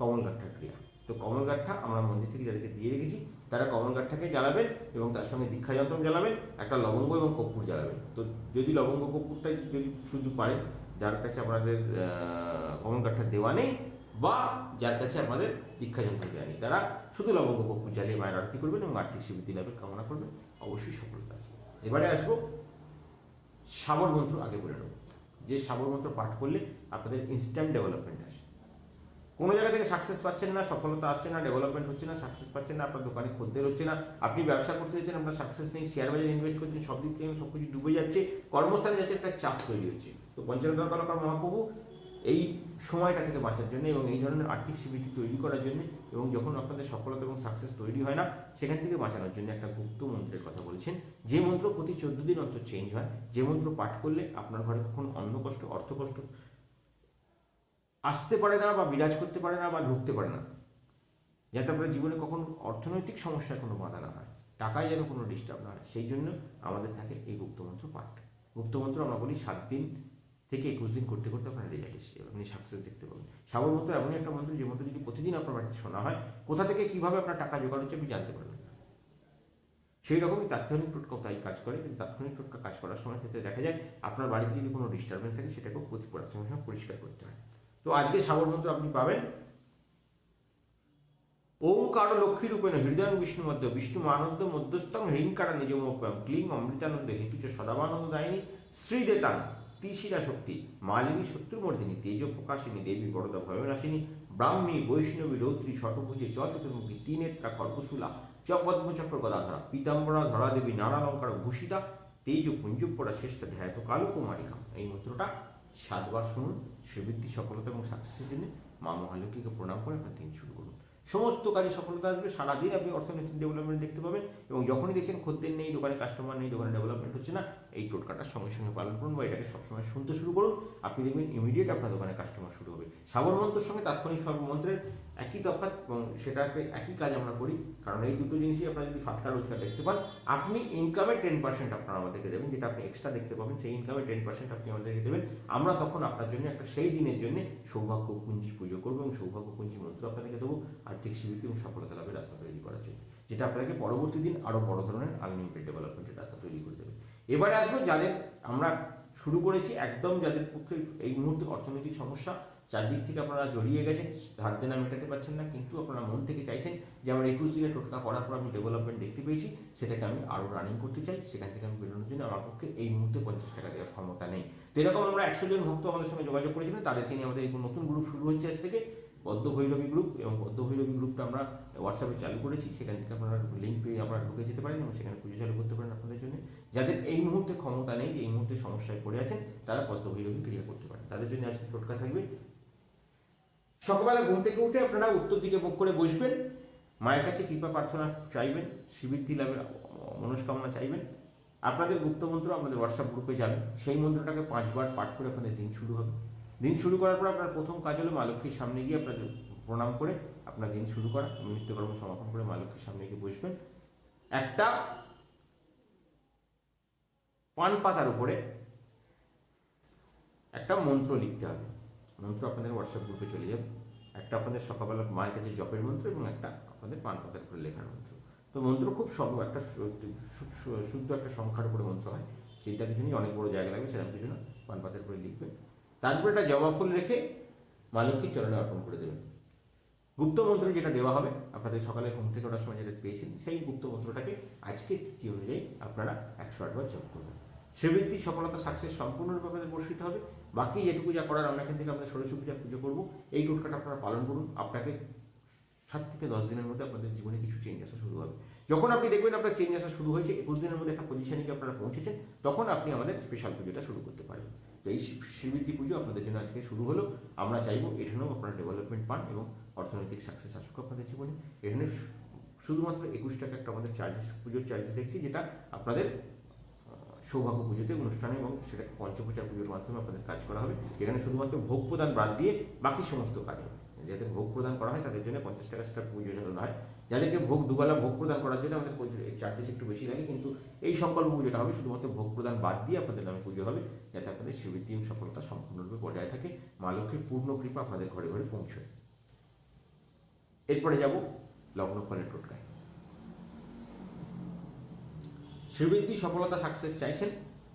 কমলগাঁঠার ক্রিয়া। তো কমলগাঁঠা আমরা মন্দির থেকে যাদেরকে দিয়ে রেখেছি তারা কমলগাঁঠাকে জ্বালাবেন এবং তার সঙ্গে দীক্ষা যন্ত্র জ্বালাবেন, একটা লবঙ্গ এবং কর্পূর জ্বালাবেন। তো যদি লবঙ্গ কর্পূরটাই যদি শুধু পারেন, যার কাছে আপনাদের কমলগাঁঠা দেওয়া নেই বা যার কাছে আমাদের দীক্ষা যন্ত্র দেওয়া নেই, তারা শুধু লবঙ্গ কর্পূর জ্বালিয়ে মায়ের আরতি করবেন এবং আর্থিক শ্রীবৃদ্ধি লাভের কামনা করবেন, অবশ্যই সফলতা আসবে। এবারে আসবো সাবর মন্ত্র আগে বলে নেব, যে সাবর মন্ত্র পাঠ করলে আপনাদের ইনস্ট্যান্ট ডেভেলপমেন্ট আসে। কোনো জায়গা থেকে সাকসেস পাচ্ছেন না, সফলতা আসছে না, ডেভেলপমেন্ট হচ্ছে না, সাকসেস পাচ্ছেন না, আপনার দোকানে খদ্দের হচ্ছে না, আপনি ব্যবসা করতে যাচ্ছেন আপনার সাকসেস নেই, শেয়ার বাজারে ইনভেস্ট করছেন সব দিক থেকে সব কিছু ডুবে যাচ্ছে, কর্মস্থানে যাচ্ছে একটা চাপ তৈরি হচ্ছে। তো পঞ্চানন কলাকার মহাপ্রভু এই সময়টা থেকে বাঁচার জন্য এবং এই ধরনের আর্থিক শ্রীবৃদ্ধি তৈরি করার জন্য এবং যখন আপনাদের সফলতা এবং সাকসেস তৈরি হয় না সেখান থেকে বাঁচানোর জন্য একটা গুপ্ত মন্ত্রের কথা বলছেন, যে মন্ত্র প্রতি 14 দিন অন্তর চেঞ্জ হয়, যে মন্ত্র পাঠ করলে আপনার ঘরে কখনো অন্ন কষ্ট, অর্থ কষ্ট আসতে পারে না বা বিরাজ করতে পারে না বা ঢুকতে পারে না, যাতে আপনার জীবনে কখনো অর্থনৈতিক সমস্যায় কোনো বাধা না হয়, টাকায় যেন কোনো ডিস্টার্ব না হয়, সেই জন্য আমাদের থাকে এই গুপ্তমন্ত্র পাঠ। গুপ্তমন্ত্র আমরা বলি 7 দিন থেকে 21 দিন করতে করতে আপনার রেজাল্ট এসে যাবে, আপনি সাকসেস দেখতে পাবেন। সাবর মন্ত্র এমনই একটা মন্ত্র যে মন্ত্র যদি প্রতিদিন আপনার বাড়িতে শোনা হয়, কোথা থেকে কীভাবে আপনার টাকা জোগাড় হচ্ছে আপনি জানতে পারবেন না। সেই রকমই তাৎক্ষণিক টোটকা তাই কাজ করে, কিন্তু তাৎক্ষণিক টোটকা কাজ করার সময় ক্ষেত্রে দেখা যায় আপনার বাড়িতে যদি কোনো ডিস্টারবেন্স থাকে সেটাকেও সঙ্গে সঙ্গে পরিষ্কার করতে হয়। তো আজকে সাবর মন্ত্র আপনি পাবেন ওঙ্কার লক্ষ্মী রূপেণ হৃদয় বিষ্ণু মধ্য বিষ্ণু আনন্দ মধ্যস্থং হ্রিংকারা নিজমোপয়ম ক্লিং অমৃতানন্দ হেতুচ সদাবানন্দ দায়িনী শ্রীদেতাং তিশিরা শক্তি মালিনী শত্রুমর্দিনী তেজ প্রকাশিনী দেবী বরদা ভয়নাশিনী ব্রাহ্মী বৈষ্ণবী রৌদ্রী শতভুজে চ চতুর্মুখী তিনেত্রা খর্গশূলা চ পদ্মচক্র গদাধরা পীতাম্বরা ধরা দেবী নানালঙ্কার ভূষিতা তেজ কুঞ্জপরা শ্রেষ্ঠ ধ্যায়ত কালকুমারিকা। এই মন্ত্রটা 7 বার শুনুন। শ্রীবৃদ্ধি সফলতা এবং সাকসেসের জন্য মা মহালক্ষ্মীকে প্রণাম করে আপনার দিন শুরু করুন। সমস্ত কাজে সফলতা আসবে, সারাদিন আপনি অর্থনৈতিক ডেভেলপমেন্ট দেখতে পাবেন এবং যখনই দেখছেন খদ্দের নেই, দোকানে কাস্টমার নেই, দোকানে ডেভেলপমেন্ট হচ্ছে না, এই টোটকাটার সঙ্গে সঙ্গে পালন করুন বা এটাকে সবসময় শুনতে শুরু করুন। আপনি দেখবেন ইমিডিয়েট আপনার দোকানে কাস্টমার শুরু হবে। সাবর মন্ত্রের সঙ্গে তাৎক্ষণিক সাবর মন্ত্রের একই তফাৎ এবং সেটাকে একই কাজ আমরা করি, কারণ এই দুটো জিনিসই আপনার যদি ফাটকা রোজগার দেখতে পান, আপনি ইনকামের 10% আপনারা আমাদেরকে দেবেন, যেটা আপনি এক্সট্রা দেখতে পাবেন সেই ইনকামের 10% আপনি আমাদেরকে দেবেন। আমরা তখন আপনার জন্য একটা সেই দিনের জন্য সৌভাগ্য কুঞ্জি পুজো করবো এবং সৌভাগ্য কুঞ্জি মন্ত্র আপনাদেরকে দেবো আর্থিক শ্রীবৃদ্ধি এবং সফলতা লাভের রাস্তা তৈরি করার জন্য, যেটা আপনাকে পরবর্তী দিন আরও বড় ধরনের আনলিমিটেড ডেভেলপমেন্টের রাস্তা তৈরি করে দেবে। এবারে আসবো যাদের আমরা শুরু করেছি একদম, যাদের পক্ষে এই মুহূর্তে অর্থনৈতিক সমস্যা চারদিক থেকে আপনারা জড়িয়ে গেছেন, ধার দেনা মেটাতে পারছেন না, কিন্তু আপনারা মন থেকে চাইছেন যে আমার 21 দিনের টোটকা করার পর আমি ডেভেলপমেন্ট দেখতে পেয়েছি, সেটাকে আমি আরও রানিং করতে চাই, সেখান থেকে আমি বেরোনোর জন্য আমার পক্ষে এই মুহূর্তে 50 টাকা দেওয়ার ক্ষমতা নেই। তো এরকম আমরা 100 জন ভক্ত আমাদের সঙ্গে যোগাযোগ করেছিলেন, তাদেরকে নিয়ে আমাদের এই নতুন গ্রুপ শুরু হচ্ছে আজ থেকে। পদ্মভৈরবী গ্রুপ, এবং পদ্মভৈরবী গ্রুপটা আমরা হোয়াটসঅ্যাপে চালু করেছি। সেখান থেকে আপনারা লিঙ্ক পেয়ে আপনারা ঢুকে যেতে পারেন এবং সেখানে পুজো চালু করতে পারেন আপনাদের জন্য। যাদের এই মুহূর্তে ক্ষমতা নেই, যে এই মুহূর্তে সমস্যায় পড়ে আছেন, তারা পদ্মভৈরবী ক্রিয়া করতে পারেন। তাদের জন্য আজকে টোটকা থাকবে, সকালবেলা ঘুম থেকে উঠে আপনারা উত্তর দিকে মুখ করে বসবেন, মায়ের কাছে কৃপা প্রার্থনা চাইবেন, শ্রীবৃদ্ধি লাভের মনস্কামনা চাইবেন। আপনাদের গুপ্ত মন্ত্র আপনাদের হোয়াটসঅ্যাপ গ্রুপে যাবে, সেই মন্ত্রটাকে 5 বার পাঠ করে আপনাদের দিন শুরু হবে। দিন শুরু করার পর আপনার প্রথম কাজ হলো মা লক্ষ্মীর সামনে গিয়ে আপনাদের প্রণাম করে আপনার দিন শুরু করা, নিত্যকর্ম সমাপন করে মা লক্ষ্মীর সামনে গিয়ে বসবেন। একটা পান পাতার উপরে একটা মন্ত্র লিখতে হবে। মন্ত্র আপনাদের হোয়াটসঅ্যাপ গ্রুপে চলে যাবে। একটা আপনাদের সকালবেলা মায়ের কাছে জপের মন্ত্র এবং একটা আপনাদের পান পাতার উপরে লেখার মন্ত্র। তো মন্ত্র খুব একটা শুদ্ধ একটা সংখ্যার উপরে মন্ত্র হয়, সেইটার জন্যই অনেক বড় জায়গা লাগবে, সেরকম কিছু না, পান পাতার উপরে লিখবেন। তারপরে একটা জবা ফুল রেখে মা লক্ষ্মীর চরণে অর্পণ করে দেবেন। গুপ্ত মন্ত্র যেটা দেওয়া হবে, আপনাদের সকালে ঘুম থেকে ওঠার সময় যেটা পেয়েছেন, সেই গুপ্ত মন্ত্রটাকে আজকের তিথি অনুযায়ী আপনারা 108 বার জপ করবেন। শ্রীবৃদ্ধি সফলতা সাকসেস সম্পূর্ণরূপে আপনাদের বর্ষিত হবে। বাকি যেটুকু যা করার আমরা এখান থেকে আমরা সরস্বতী পূজা পুজো করবো, এই টোটকাটা আপনারা পালন করুন। আপনাকে 7 থেকে 10 দিনের মধ্যে আপনাদের জীবনে কিছু চেঞ্জ আসা শুরু হবে। যখন আপনি দেখবেন আপনার চেঞ্জ আসা শুরু হয়েছে, 21 দিনের মধ্যে একটা পজিশনে গিয়ে আপনারা পৌঁছেছেন, তখন আপনি আমাদের স্পেশাল পুজোটা শুরু করতে পারবেন। তো এই শ্রীবৃদ্ধি পুজো আপনাদের জন্য আজকে শুরু হলো। আমরা চাইবো এখানেও আপনারা ডেভেলপমেন্ট পান এবং অর্থনৈতিক সাকসেস আসুক আপনাদের জীবনে। এখানে শুধুমাত্র 21 টাকা একটা আমাদের চার্জেস, পুজোর চার্জেস দেখছি, যেটা আপনাদের সৌভাগ্য পুজোতে অনুষ্ঠানে এবং সেটা পঞ্চপ্রচার পুজোর মাধ্যমে আপনাদের কাজ করা হবে, যেখানে শুধুমাত্র ভোগ প্রদান বাদ দিয়ে বাকি সমস্ত কাজ হবে। যাদের ভোগ প্রদান করা হয় তাদের জন্য 50 টাকা সেটা পুজো চালানো হয়। যাদেরকে দুবেলা ভোগ প্রদান করার জন্য আমাদের চার্জেস একটু বেশি লাগে, কিন্তু এই সংকল্প পুজোটা হবে শুধুমাত্র ভোগ প্রদান বাদ দিয়ে আপনাদের নামে পুজো হবে, যাতে আপনাদের শ্রীবৃদ্ধি সফলতা সম্পূর্ণরূপে বজায় থাকে, মা লক্ষ্মীর পূর্ণ কৃপা আপনাদের ঘরে ঘরে পৌঁছয়। এরপরে যাব লগ্ন ফলের টোটকায়। শ্রীবৃদ্ধি সফলতা সাকসেস চাইছেন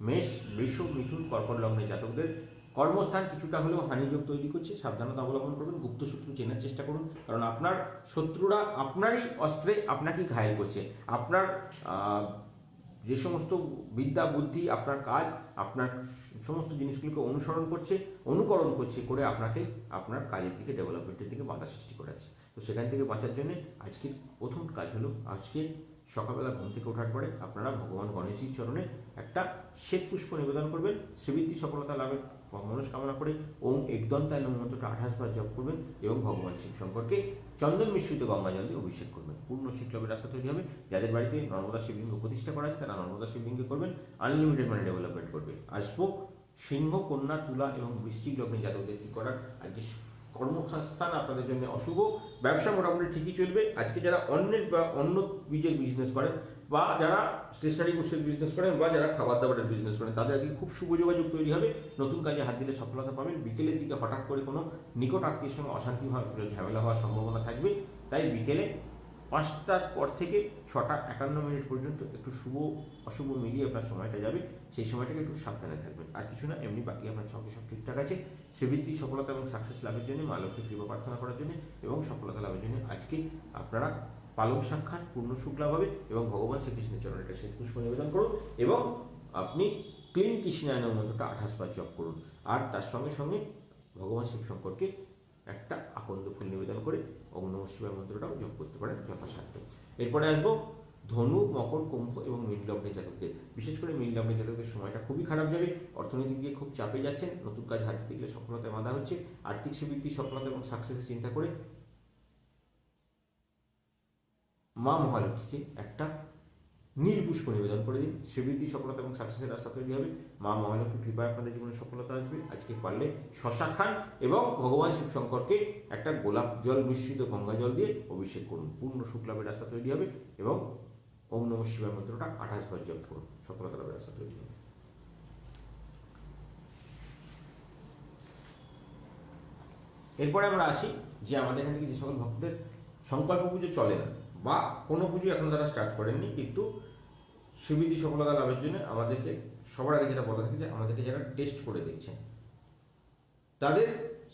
মেষ, বৃষ, মিথুন, কর্কট লগ্নের জাতকদের কর্মস্থান কিছুটা হলেও হানিযোগ তৈরি করছে, সাবধানতা অবলম্বন করবেন। গুপ্ত শত্রু চেনার চেষ্টা করুন, কারণ আপনার শত্রুরা আপনারই অস্ত্রে আপনাকেই ঘায়েল করছে। আপনার যে সমস্ত বিদ্যা বুদ্ধি, আপনার কাজ, আপনার সমস্ত জিনিসগুলোকে অনুকরণ করছে করে আপনাকে আপনার কাজের দিকে, ডেভেলপমেন্টের দিকে বাধা সৃষ্টি করাচ্ছে। তো সেখান থেকে বাঁচার জন্য আজকের প্রথম কাজ হলো, আজকে সকালবেলা ঘুম থেকে ওঠার পরে আপনারা ভগবান গণেশের চরণে একটা শ্বেত পুষ্প নিবেদন করবেন। শ্রীবৃদ্ধি সফলতা লাভের মনস্কামনা করে ওম একদন্তায় নমঃ মন্ত্রটা 28 বার জপ করবেন এবং ভগবান শিব শঙ্করকে চন্দন মিশ্রিত গঙ্গা জল দিয়ে অভিষেক করবেন। পূর্ণ শিবলাভের রাস্তা তৈরি হবে। যাদের বাড়িতে নর্মদা শিবলিঙ্গ প্রতিষ্ঠা করা আছে তারা নর্মদা শিবলিঙ্গে করবেন। আনলিমিটেড মানে ডেভেলপমেন্ট করবে। আসবো সিংহ, কন্যা, তুলা এবং বৃশ্চিক লগ্নে জাতকদের কি করার। আজকে কর্মসংস্থান আপনাদের জন্য অশুভ, ব্যবসা মোটামুটি ঠিকই চলবে। আজকে যারা অন্যের বা অন্য বীজের বিজনেস করেন, বা যারা স্টেশনারি গুডসের বিজনেস করেন, বা যারা খাবার দাবারের বিজনেস করেন, তাদের আজকে খুব শুভ যোগাযোগ তৈরি হবে। নতুন কাজে হাত দিলে সফলতা পাবেন। বিকেলের দিকে হঠাৎ করে কোনো নিকট আত্মীয়ের সঙ্গে অশান্তি ঝামেলা হওয়ার সম্ভাবনা থাকবে, তাই বিকেলে 5টার পর থেকে 6:51 পর্যন্ত একটু শুভ অশুভ মিলিয়ে আপনার সময়টা যাবে, সেই সময়টাকে একটু সাবধানে থাকবেন। আর কিছু না, এমনি বাকি আপনার ছকে সব ঠিকঠাক আছে। শ্রীবৃদ্ধি সফলতা এবং সাকসেস লাভের জন্য মা লক্ষ্মীর কৃপা প্রার্থনা করার জন্য এবং সফলতা লাভের জন্য আজকে আপনারা পালং শাক খান, পূর্ণ সুখ লাভ হবে এবং ভগবান শ্রীকৃষ্ণের চরণে একটা শ্বেত পুষ্প নিবেদন করুন এবং আপনি ক্লিন কৃষ্ণায়ন মন্ত্রটা 28 বার জপ করুন। আর তার সঙ্গে সঙ্গে ভগবান শিব শঙ্করকে একটা আকন্দ ফুল নিবেদন করে ওম নমঃ শিবায় মন্ত্রটাও জপ করতে পারেন যথাসাধ্য। এরপরে আসবো ধনু, মকর, কুম্ভ এবং মীন লগ্নের জাতকদের। বিশেষ করে মীন লগ্নের জাতকদের সময়টা খুবই খারাপ যাবে। অর্থনৈতিক দিকে খুব চাপে যাচ্ছেন, নতুন কাজ হাতে দেখলে সফলতায় বাধা হচ্ছে। আর্থিক শ্রীবৃদ্ধি সফলতা এবং সাকসেসের চিন্তা করে মা মহালক্ষ্মীকে একটা নীল পুষ্প নিবেদন করে দিন। শ্রীবৃদ্ধি সফলতা এবং সাকসেসের রাস্তা তৈরি হবে। মা মহালক্ষ্মীর কৃপায় আপনাদের জীবনে সফলতা আসবে। আজকে পারলে শশা খান এবং ভগবান শিব শঙ্করকে একটা গোলাপ জল মিশ্রিত গঙ্গা জল দিয়ে অভিষেক করুন। পূর্ণ শুক্লাভের রাস্তা তৈরি হবে এবং ওম নমঃ শিবায় মন্ত্রটা 28 বার জপ করুন। সফলতা লাভের রাস্তা তৈরি হবে। এরপরে আমরা আসি যে আমাদের এখান থেকে যে সকল ভক্তদের সংকল্প পুজো চলে না বা কোনো পুজো এখন তারা স্টার্ট করেননি, কিন্তু শ্রীবৃদ্ধি সফলতা লাভের জন্য আমাদেরকে সবার আগে যেটা বলা থাকে যে আমাদেরকে যারা টেস্ট করে দেখছেন তাদের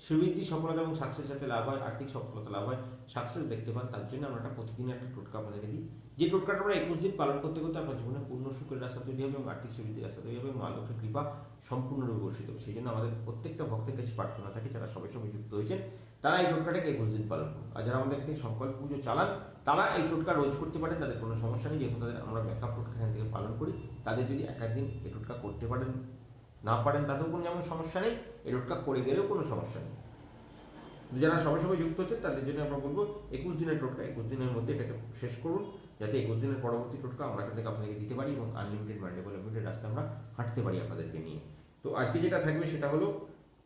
শ্রীবৃদ্ধি, সফলতা এবং সাকসেস যাতে লাভ হয়, আর্থিক সফলতা লাভ হয়, সাকসেস দেখতে পান, তার জন্য আমরা একটা প্রতিদিনের একটা টোটকা আপনাদেরকে দিই, যে টোটকাটা আমরা 21 দিন পালন করতে করতে আপনার জীবনে পূর্ণ সুখের রাস্তা তৈরি হবে এবং আর্থিক শ্রীবৃদ্ধির রাস্তা তৈরি হবে, মা লক্ষ্মীর কৃপা সম্পূর্ণরূপে বর্ষিত হবে। সেই জন্য আমাদের প্রত্যেকটা ভক্তের কাছে প্রার্থনা থাকে, যারা সবে সবে যুক্ত হয়েছেন তারা এই টোটকাটাকে 21 দিন পালন করুন। আর যারা আমাদের থেকে সংকল্প পুজো চালান তারা এই টোটকা রোজ করতে পারেন, তাদের কোনো সমস্যা নেই, যেহেতু তাদের আমরা ব্যাকআপ টোটকা এখান থেকে পালন করি। তাদের যদি এক দিন এই টোটকা করতে পারেন না পারেন তাতেও কোনো যেমন সমস্যা নেই, এই টোটকা করে গেলেও কোনো সমস্যা নেই। যারা সবে সবে যুক্ত হচ্ছে তাদের জন্য আমরা বলবো 21 দিনের টোটকা, 21 দিনের মধ্যে এটাকে শেষ করুন, যাতে 21 দিনের পরবর্তী টোটকা আমরা এখান থেকে আপনাদেরকে দিতে পারি এবং আনলিমিটেড মাইন্ড ডেভেলপমেন্টের রাস্তা আমরা হাঁটতে পারি আপনাদেরকে নিয়ে। তো আজকে যেটা থাকবে সেটা হলো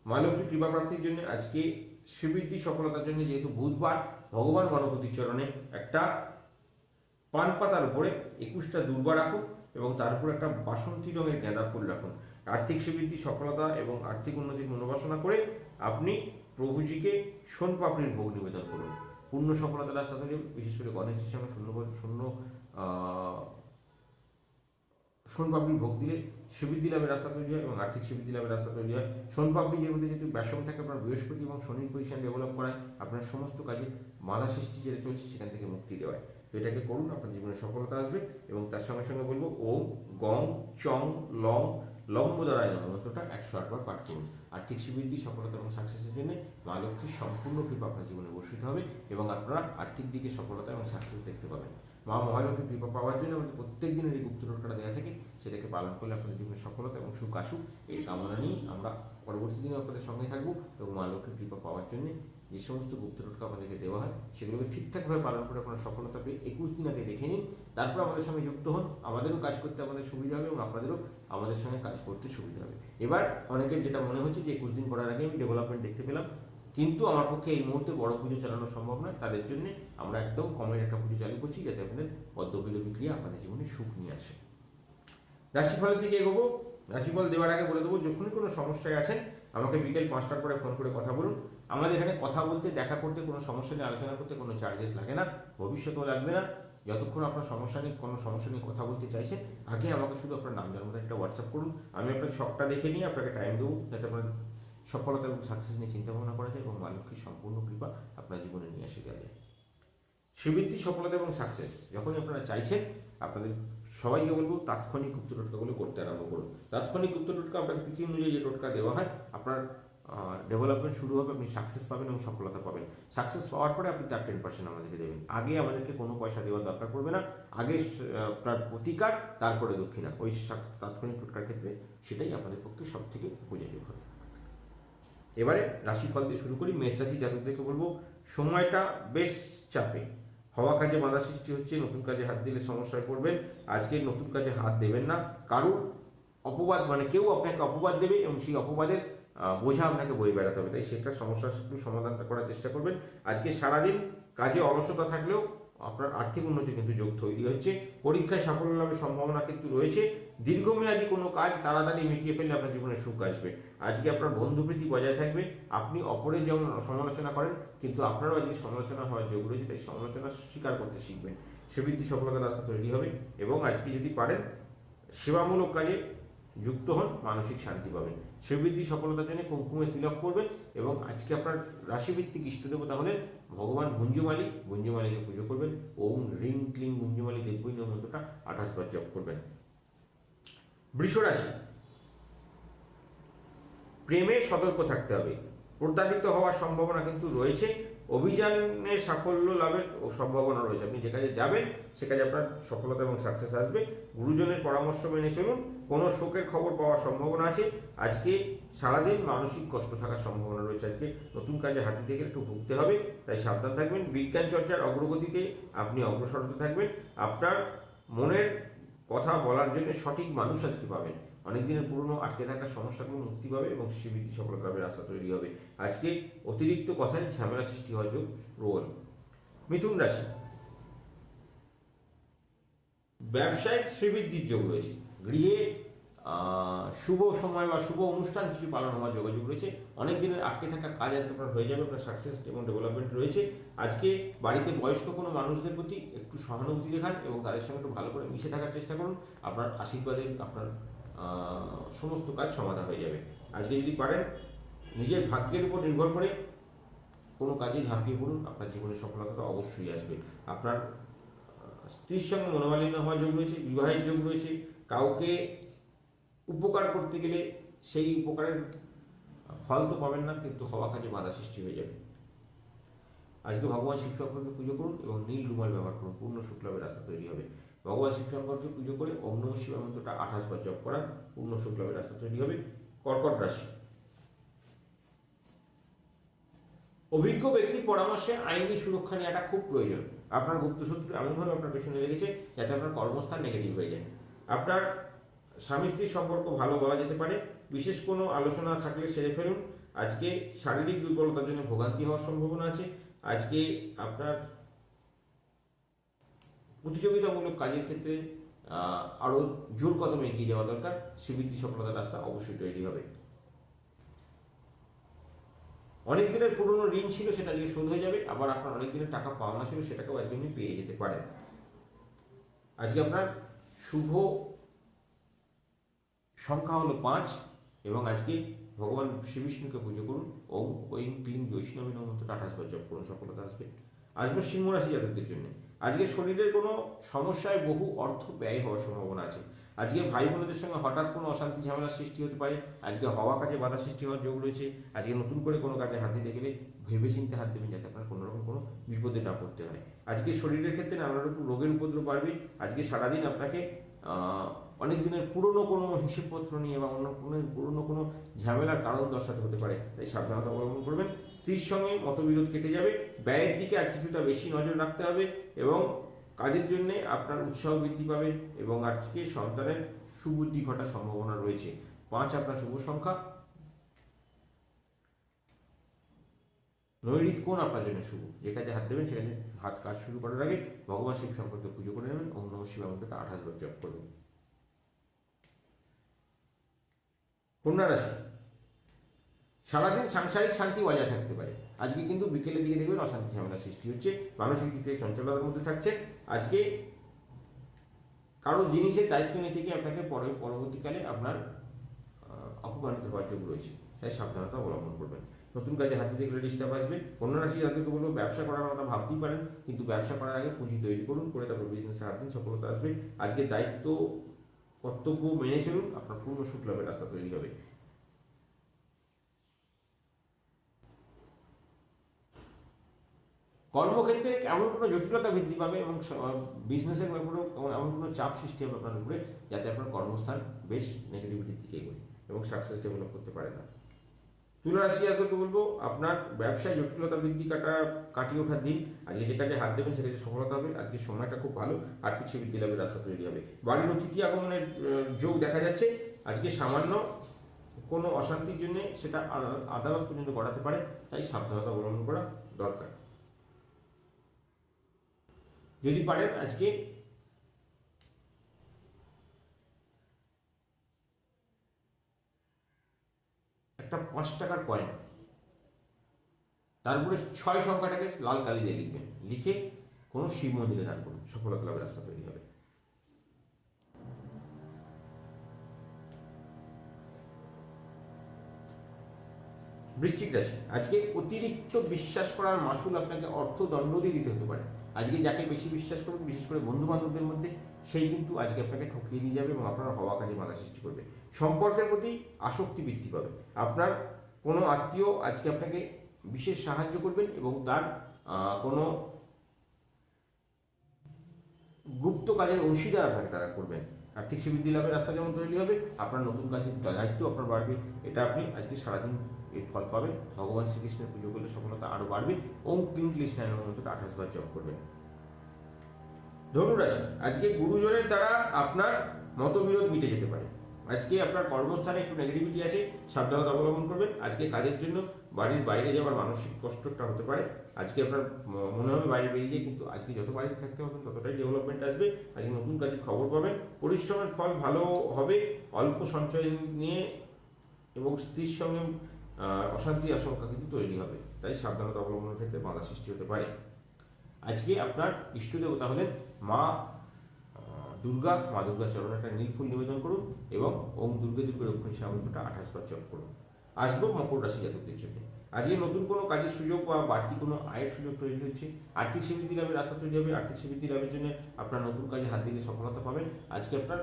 মা লক্ষ্মীর কৃপা প্রাপ্তির জন্য আজকে শ্রীবৃদ্ধি সফলতার জন্য, যেহেতু বুধবার, ভগবান গণপতির চরণে একটা পান পাতার উপরে 21টা দুর্বা রাখুন এবং তার উপর একটা বাসন্তী রঙের গাঁদা ফুল রাখুন। আর্থিক শ্রীবৃদ্ধি, সফলতা এবং আর্থিক উন্নতির মনোবাসনা করে আপনি প্রভুজিকে সোনপাপড়ির ভোগ নিবেদন করুন। পূর্ণ সফলতার রাস্তা তৈরি, বিশেষ করে গণেশের সঙ্গে সোনপাপড়ির ভোগ দিলে শ্রীবৃদ্ধি লাভের রাস্তা তৈরি হয় এবং আর্থিক শ্রীবৃদ্ধি লাভের রাস্তা তৈরি হয়। সোনপাপড়ি যে মধ্যে যেহেতু ব্যাসম থাকে, আপনার বৃহস্পতি এবং শনির পজিশন ডেভেলপ করায় আপনার সমস্ত কাজে বাধা সৃষ্টি যেটা চলছে সেখান থেকে মুক্তি দেওয়ায়। তো এটাকে করুন, আপনার জীবনে সফলতা আসবে। এবং তার সঙ্গে সঙ্গে বলবো ওম গং চং লং লম্বোদরায় নমঃ মন্ত্রটা 108 বার পাঠ করুন। আর্থিক শ্রীবৃদ্ধি, সফলতা এবং সাকসেসের জন্য মা লক্ষ্মীর সম্পূর্ণ কৃপা আপনার জীবনে বর্ষিত হবে এবং আপনারা আর্থিক দিকে সফলতা এবং সাকসেস দেখতে পাবেন। মা মহালক্ষ্মীর কৃপা পাওয়ার জন্য আমাদের প্রত্যেক দিনের এই গুপ্ত টোটকাটা দেওয়া থাকে, সেটাকে পালন করলে আপনাদের জীবনে সফলতা এবং সুখ আসুক, এই কামনা নিয়ে আমরা পরবর্তী দিনে আপনাদের সঙ্গে থাকবো। এবং মা লক্ষ্মীর কৃপা পাওয়ার জন্য যে সমস্ত গুপ্ত টোটকা আপনাদেরকে দেওয়া হয় সেগুলোকে ঠিকঠাকভাবে পালন করে আপনারা সফলতা পেয়ে 21 দিন আগে দেখে নিন, তারপর আমাদের সঙ্গে যুক্ত হন। আমাদেরও কাজ করতে আমাদের সুবিধা হবে এবং আপনাদেরও আমাদের সঙ্গে কাজ করতে সুবিধা হবে। এবার অনেকের যেটা মনে হচ্ছে যে 21 দিন করার আগে আমি ডেভেলপমেন্ট দেখতে পেলাম, কিন্তু আমার পক্ষে এই মুহূর্তে বড় পুজো চালানো সম্ভব নয়, তাদের জন্য আমরা একদম কমের একটা পুজো চালু করছি, যাতে আপনাদের পদ্মবিলোপী ক্রিয়া আপনাদের জীবনে সুখ নিয়ে আসে। রাশিফলের দিকে এগোবো। রাশিফল দেওয়ার আগে বলে দেবো, যখনই কোনো সমস্যায় আছেন আমাকে বিকেল 5টার পরে ফোন করে কথা বলুন। আমাদের এখানে কথা বলতে, দেখা করতে, কোনো সমস্যা নিয়ে আলোচনা করতে কোনো চার্জেস লাগে না, ভবিষ্যতেও লাগবে না। যতক্ষণ আপনার কোনো সমস্যা নিয়ে কথা বলতে চাইছেন, আগে আমাকে শুধু আপনার নাম জন্ম একটা হোয়াটসঅ্যাপ করুন। আমি আপনার ছকটা দেখে নিয়ে আপনাকে টাইম দেবো, যাতে আপনার সফলতা এবং সাকসেস নিয়ে চিন্তা ভাবনা করা যায় এবং মা লক্ষ্মীর সম্পূর্ণ কৃপা আপনার জীবনে নিয়ে এসে দেওয়া যায়। শ্রীবৃদ্ধি, সফলতা এবং সাকসেস যখনই আপনারা চাইছেন, আপনাদের সবাইকে বলবো তাৎক্ষণিক গুপ্ত টোটকাগুলো করতে আরম্ভ করুন। তাৎক্ষণিক গুপ্ত টোটকা আপনাকে তিথি অনুযায়ী যে টোটকা দেওয়া হয়, আপনার ডেভেলপমেন্ট শুরু হবে, আপনি সাকসেস পাবেন এবং সফলতা পাবেন। সাকসেস পাওয়ার পরে আপনি তার 10% আমাদেরকে দেবেন। আগে আমাদেরকে কোনো পয়সা দেওয়ার দরকার পড়বে না, আগে তার প্রতিকার, তারপরে দক্ষিণা। ওই তাৎক্ষণিক টোটকার ক্ষেত্রে সেটাই আপনাদের পক্ষে সব থেকে উপযোগী হবে। এবারে রাশিফল দিয়ে শুরু করি। মেষ রাশি জাতকদেরকে বলবো সময়টা বেশ চাপে, হওয়া কাজে বাধা সৃষ্টি হচ্ছে, নতুন কাজে হাত দিলে সমস্যায় পড়বেন। আজকে নতুন কাজে হাত দেবেন না, কারোর অপবাদ মানে কেউ আপনাকে অপবাদ দেবে এবং সেই অপবাদের বোঝা আপনাকে বয়ে বেড়াতে হবে, তাই সেটা সমস্যার একটু সমাধানটা করার চেষ্টা করবেন। আজকে সারাদিন কাজে অলসতা থাকলেও আপনার আর্থিক উন্নতি কিন্তু যোগ তৈরি হচ্ছে। পরীক্ষায় সাফল্য লাভের সম্ভাবনা কিন্তু রয়েছে। দীর্ঘমেয়াদী কোনো কাজ তাড়াতাড়ি মিটিয়ে ফেললে আপনার জীবনে সুখ আসবে। আজকে আপনার বন্ধুপ্রীতি বজায় থাকবে। আপনি অপরের যেমন সমালোচনা করেন, কিন্তু আপনারও আজকে সমালোচনা হওয়ার যোগ রয়েছে, তাই সমালোচনা স্বীকার করতে শিখবেন। শ্রীবৃদ্ধি, সফলতার রাস্তা তৈরি হবে এবং আজকে যদি পারেন সেবামূলক কাজে যুক্ত হন, মানসিক শান্তি পাবেন। শ্রীবৃদ্ধি, সফলতার জন্য কুমকুমে তিলক করবেন এবং আজকে আপনার রাশিভিত্তিক ইষ্টদেবতা হলেন ভগবান গুঞ্জুমালী। গুঞ্জুমালীকে পুজো করবেন। ওম রিং ক্লিং গুঞ্জুমালী দেবী মন্ত্রটা 28 বার জপ করবেন। বৃষ রাশি, প্রেমে সতর্ক থাকতে হবে। প্রতারিত হওয়ার সম্ভাবনা কিন্তু রয়েছে। অভিযানে সাফল্য লাভের সম্ভাবনা রয়েছে। আপনি যে কাজে যাবেন সে কাজে আপনার সফলতা এবং সাকসেস আসবে। গুরুজনের পরামর্শ মেনে চলুন। কোনো শোকের খবর পাওয়ার সম্ভাবনা আছে। আজকে সারাদিন মানসিক কষ্ট থাকার সম্ভাবনা রয়েছে। আজকে নতুন কাজে হাত দিতে গেলে একটু ভুগতে হবে, তাই সাবধান থাকবেন। বিজ্ঞান চর্চার অগ্রগতিতে আপনি অগ্রসর হতে থাকবেন। আপনার মনের কথা বলার জন্য সঠিক মানুষ আজকে পাবেন। অনেক দিনের পুরনো আটকে থাকা সমস্যাগুলো মুক্তি পাবে এবং শ্রীবৃদ্ধি, সফলতা লাভের রাস্তা তৈরি হবে। আজকে অতিরিক্ত কথায় ঝামেলা সৃষ্টি হওয়ার যোগ প্রবল। মিথুন রাশি, ব্যবসায়িক শ্রীবৃদ্ধির যোগ রয়েছে। গৃহে শুভ সময় বা শুভ অনুষ্ঠান কিছু পালন হওয়ার যোগাযোগ রয়েছে। অনেক দিনের আটকে থাকা কাজ আজকে আপনার হয়ে যাবে। আপনার সাকসেস এবং ডেভেলপমেন্ট রয়েছে। আজকে বাড়িতে বয়স্ক কোনো মানুষদের প্রতি একটু সহানুভূতি দেখান এবং তাদের সঙ্গে একটু ভালো করে মিশে থাকার চেষ্টা করুন। আপনার আশীর্বাদে আপনার সমস্ত কাজ সমাধা হয়ে যাবে। আজকে যদি পারেন নিজের ভাগ্যের উপর নির্ভর করে কোনো কাজে ঝাঁপিয়ে পড়ুন, আপনার জীবনে সফলতা তো অবশ্যই আসবে। আপনার স্ত্রীর সঙ্গে মনোমালিন্য হওয়ার যোগ রয়েছে, বিবাহের যোগ রয়েছে। কাউকে উপকার করতে গেলে সেই উপকারের ফল তো পাবেন না, কিন্তু হওয়া কাজে বাধা সৃষ্টি হয়ে যাবে। আজকে ভগবান শিব শঙ্করকে পুজো করুন এবং নীল রুমাল ব্যবহার করুন, পূর্ণ শুক্লাভের রাস্তা তৈরি হবে। ভগবান শিব শঙ্করকে পুজো করে ওম নমঃ শিবায় মন্ত্রটা 28 বার জপ করান, পূর্ণ শুক্লাভের রাস্তা তৈরি হবে। কর্কট রাশি, অভিজ্ঞ ব্যক্তির পরামর্শে আইনি সুরক্ষা নেওয়াটা খুব প্রয়োজন। আপনার গুপ্তশত্রু এমনভাবে আপনার পেছনে লেগেছে যাতে আপনার কর্মস্থান নেগেটিভ হয়ে যায়। আপনার স্বামী স্ত্রীর সম্পর্ক ভালো বলা যেতে পারে। বিশেষ কোনো আলোচনা থাকলে সেরে ফেলুন। আজকে শারীরিক দুর্বলতার জন্য ভোগান্তি হওয়ার সম্ভাবনা আছে। আজকে আপনার প্রতিযোগিতামূলক কাজের ক্ষেত্রে আরও জোর কদমে এগিয়ে যাওয়া দরকার। শ্রীবৃদ্ধি সফলতার রাস্তা অবশ্যই তৈরি হবে। অনেক দিনের পুরনো ঋণ ছিল, সেটা আজকে শোধ হয়ে যাবে। আবার আপনার অনেক দিনের টাকা পাওনা ছিল, সেটাকেও আজকে আপনি পেয়ে যেতে পারেন। আজকে আপনার শুভ সংখ্যা হলো 5 এবং আজকে ভগবান শ্রীবিষ্ণুকে পুজো করুন। ওম ঐং ক্লিং বৈষ্ণবী নমঃ মন্ত্রটা 28 বার জপ করুন, সফলতা আসবে। আসবে সিংহ রাশি জাতকদের জন্য। আজকে শরীরের কোনো সমস্যায় বহু অর্থ ব্যয় হওয়ার সম্ভাবনা আছে। আজকে ভাই বোনদের সঙ্গে হঠাৎ কোনো অশান্তি ঝামেলার সৃষ্টি হতে পারে। আজকে হওয়া কাজে বাধা সৃষ্টি হওয়ার যোগ রয়েছে। আজকে নতুন করে কোনো কাজে হাত দিতে গেলে ভেবে চিন্তে হাত দেবেন, যাতে আপনার কোনো রকম কোনো বিপদে না পড়তে হয়। আজকে শরীরের ক্ষেত্রে নানা রকম রোগের উপদ্রব বাড়বে। আজকে সারাদিন আপনাকে অনেক দিনের পুরনো কোনো হিসেবপত্র নিয়ে বা অন্য কোনো পুরনো কোনো ঝামেলার কারণ দর্শাতে হতে পারে, তাই সাবধানতা অবলম্বন করবেন। স্ত্রীর সঙ্গে মতবিরোধ কেটে যাবে। ব্যয়ের দিকে আজ কিছুটা বেশি নজর রাখতে হবে এবং কাজের জন্য আপনার উৎসাহ বৃদ্ধি পাবে এবং আজকে সন্তানের সুবুদ্ধি ঘটার সম্ভাবনা রয়েছে। 5 আপনার শুভ সংখ্যা। নৈরিত কোণ আপনার জন্য শুভ। যে কাজে হাত দেবেন সেখানে হাত কাজ শুরু করার আগে ভগবান শিব শঙ্করকে পুজো করে নেবেন। ওম নমঃ শিবায় মন্ত্রটা 28 বার জপ করবেন। কন্যা রাশি, সারাদিন সাংসারিক শান্তি বজায় থাকতে পারে। আজকে কিন্তু বিকেলের দিকে দেখবেন অশান্তি ঝামেলা সৃষ্টি হচ্ছে, মানসিক দিক থেকে চঞ্চলতার মধ্যে থাকছে। আজকে কারো জিনিসের দায়িত্ব নিতে গিয়ে আপনাকে পরবর্তীকালে আপনার অপমানিত হওয়ার যোগ রয়েছে, তাই সাবধানতা অবলম্বন করবেন। নতুন কাজে হাতে দেখলে ডিস্টার্ব আসবে। কন্যা রাশি যাদেরকে বলবো ব্যবসা করার কথা ভাবতেই পারেন, কিন্তু ব্যবসা করার আগে পুঁজি তৈরি করুন, করে তারপর বিজনেসে হাত দিন, সফলতা আসবে। আজকে দায়িত্ব কর্তব্য মেনে চলুন, আপনার পূর্ণ শুক্লাভের রাস্তা তৈরি হবে। কর্মক্ষেত্রে এমন কোনো জটিলতা বৃদ্ধি পাবে এবং বিজনেসের ব্যাপারেও এমন কোনো চাপ সৃষ্টি হবে আপনার উপরে, যাতে আপনার কর্মস্থান বেশ নেগেটিভিটির দিকে এগোয় এবং সাকসেস ডেভেলপ করতে পারে না। তুলা রাশি জাতককে বলবো আপনার ব্যবসায় জটিলতা বৃদ্ধি কাটিয়ে ওঠার দিন। আজকে যে কাজে হাত দেবেন সে কাজে সফলতা হবে। আজকে সময়টা খুব ভালো, আর্থিক শ্রীবৃদ্ধি লাভের রাস্তা তৈরি হবে। বাড়ির অতিথি আগমনের যোগ দেখা যাচ্ছে। আজকে সামান্য কোনো অশান্তির জন্য সেটা আদালত পর্যন্ত গড়াতে পারে, তাই সাবধানতা অবলম্বন করা দরকার। যদি পারেন আজকে একটা 5 টাকার কয়েন, তারপরে 6 সংখ্যাটাকে লাল কালি দিয়ে লিখবেন, লিখে কোনো শিব মন্দিরে দান করুন, সফলতা লাভের রাস্তা তৈরি হবে। বৃশ্চিক রাশি, আজকে অতিরিক্ত বিশ্বাস করার মাসুল আপনাকে অর্থদণ্ড দিয়ে দিতে হতে পারে। আজকে যাকে বেশি বিশ্বাস করবেন, বিশেষ করে বন্ধু বান্ধবদের মধ্যে, সেই কিন্তু আজকে আপনাকে ঠকিয়ে দিয়ে যাবে এবং আপনার হওয়া কাজে বাধা সৃষ্টি করবে। সম্পর্কের প্রতি আসক্তি বৃদ্ধি পাবে। আপনার কোনো আত্মীয় আজকে আপনাকে বিশেষ সাহায্য করবেন এবং তার কোনো গুপ্ত কাজের অংশীদার আপনাকে তারা করবেন। আর্থিক শ্রীবৃদ্ধি লাভের রাস্তা যেমন তৈরি হবে, আপনার নতুন কাজের দায়িত্ব আপনার বাড়বে। এটা আপনি আজকে সারাদিন এর ফল পাবেন। ভগবান শ্রীকৃষ্ণের পুজো করলে সফলতা আরও বাড়বে। ওম ক্লিং কৃষ্ণায় নমঃ মন্ত্রটা 28 বার জপ করবেন। ধনুরাশি, আজকে গুরুজনের দ্বারা আপনার মতবিরোধ মিটে যেতে পারে। আজকে আপনার কর্মস্থানে একটু নেগেটিভিটি আছে, সাবধানতা অবলম্বন করবেন। আজকে কাজের জন্য বাড়ির বাইরে যাওয়ার মানসিক কষ্টটা হতে পারে। আজকে আপনার মনে হবে বাইরে বেরিয়ে যায়, কিন্তু আজকে যত বাড়িতে থাকতে পারবেন ততটাই ডেভেলপমেন্ট আসবে। আজকে নতুন কাজের খবর পাবেন, পরিশ্রমের ফল ভালো হবে। অল্প সঞ্চয় নিয়ে এবং স্ত্রীর সঙ্গে অশান্তি আশঙ্কা কিন্তু তৈরি হবে, তাই সাবধানতা অবলম্বনের ক্ষেত্রে বাধা সৃষ্টি হতে পারে। আজকে আপনার ইষ্ট দেবতা হলেন মা দুর্গা। মা দুর্গা চরণে একটা নীল ফুল নিবেদন করুন এবং ওম দুর্গে দুর্গে রক্ষণ শিবা মন্ত্রটা 28 বার জপ করুন। আসবো মকর রাশি জাতকদের জন্য। আজকে নতুন কোনো কাজের সুযোগ বা বাড়তি কোনো আয়ের সুযোগ তৈরি হচ্ছে, আর্থিক সমৃদ্ধি লাভের রাস্তা তৈরি হবে। আর্থিক সমৃদ্ধি লাভের জন্য আপনার নতুন কাজে হাত দিলে সফলতা পাবেন। আজকে আপনার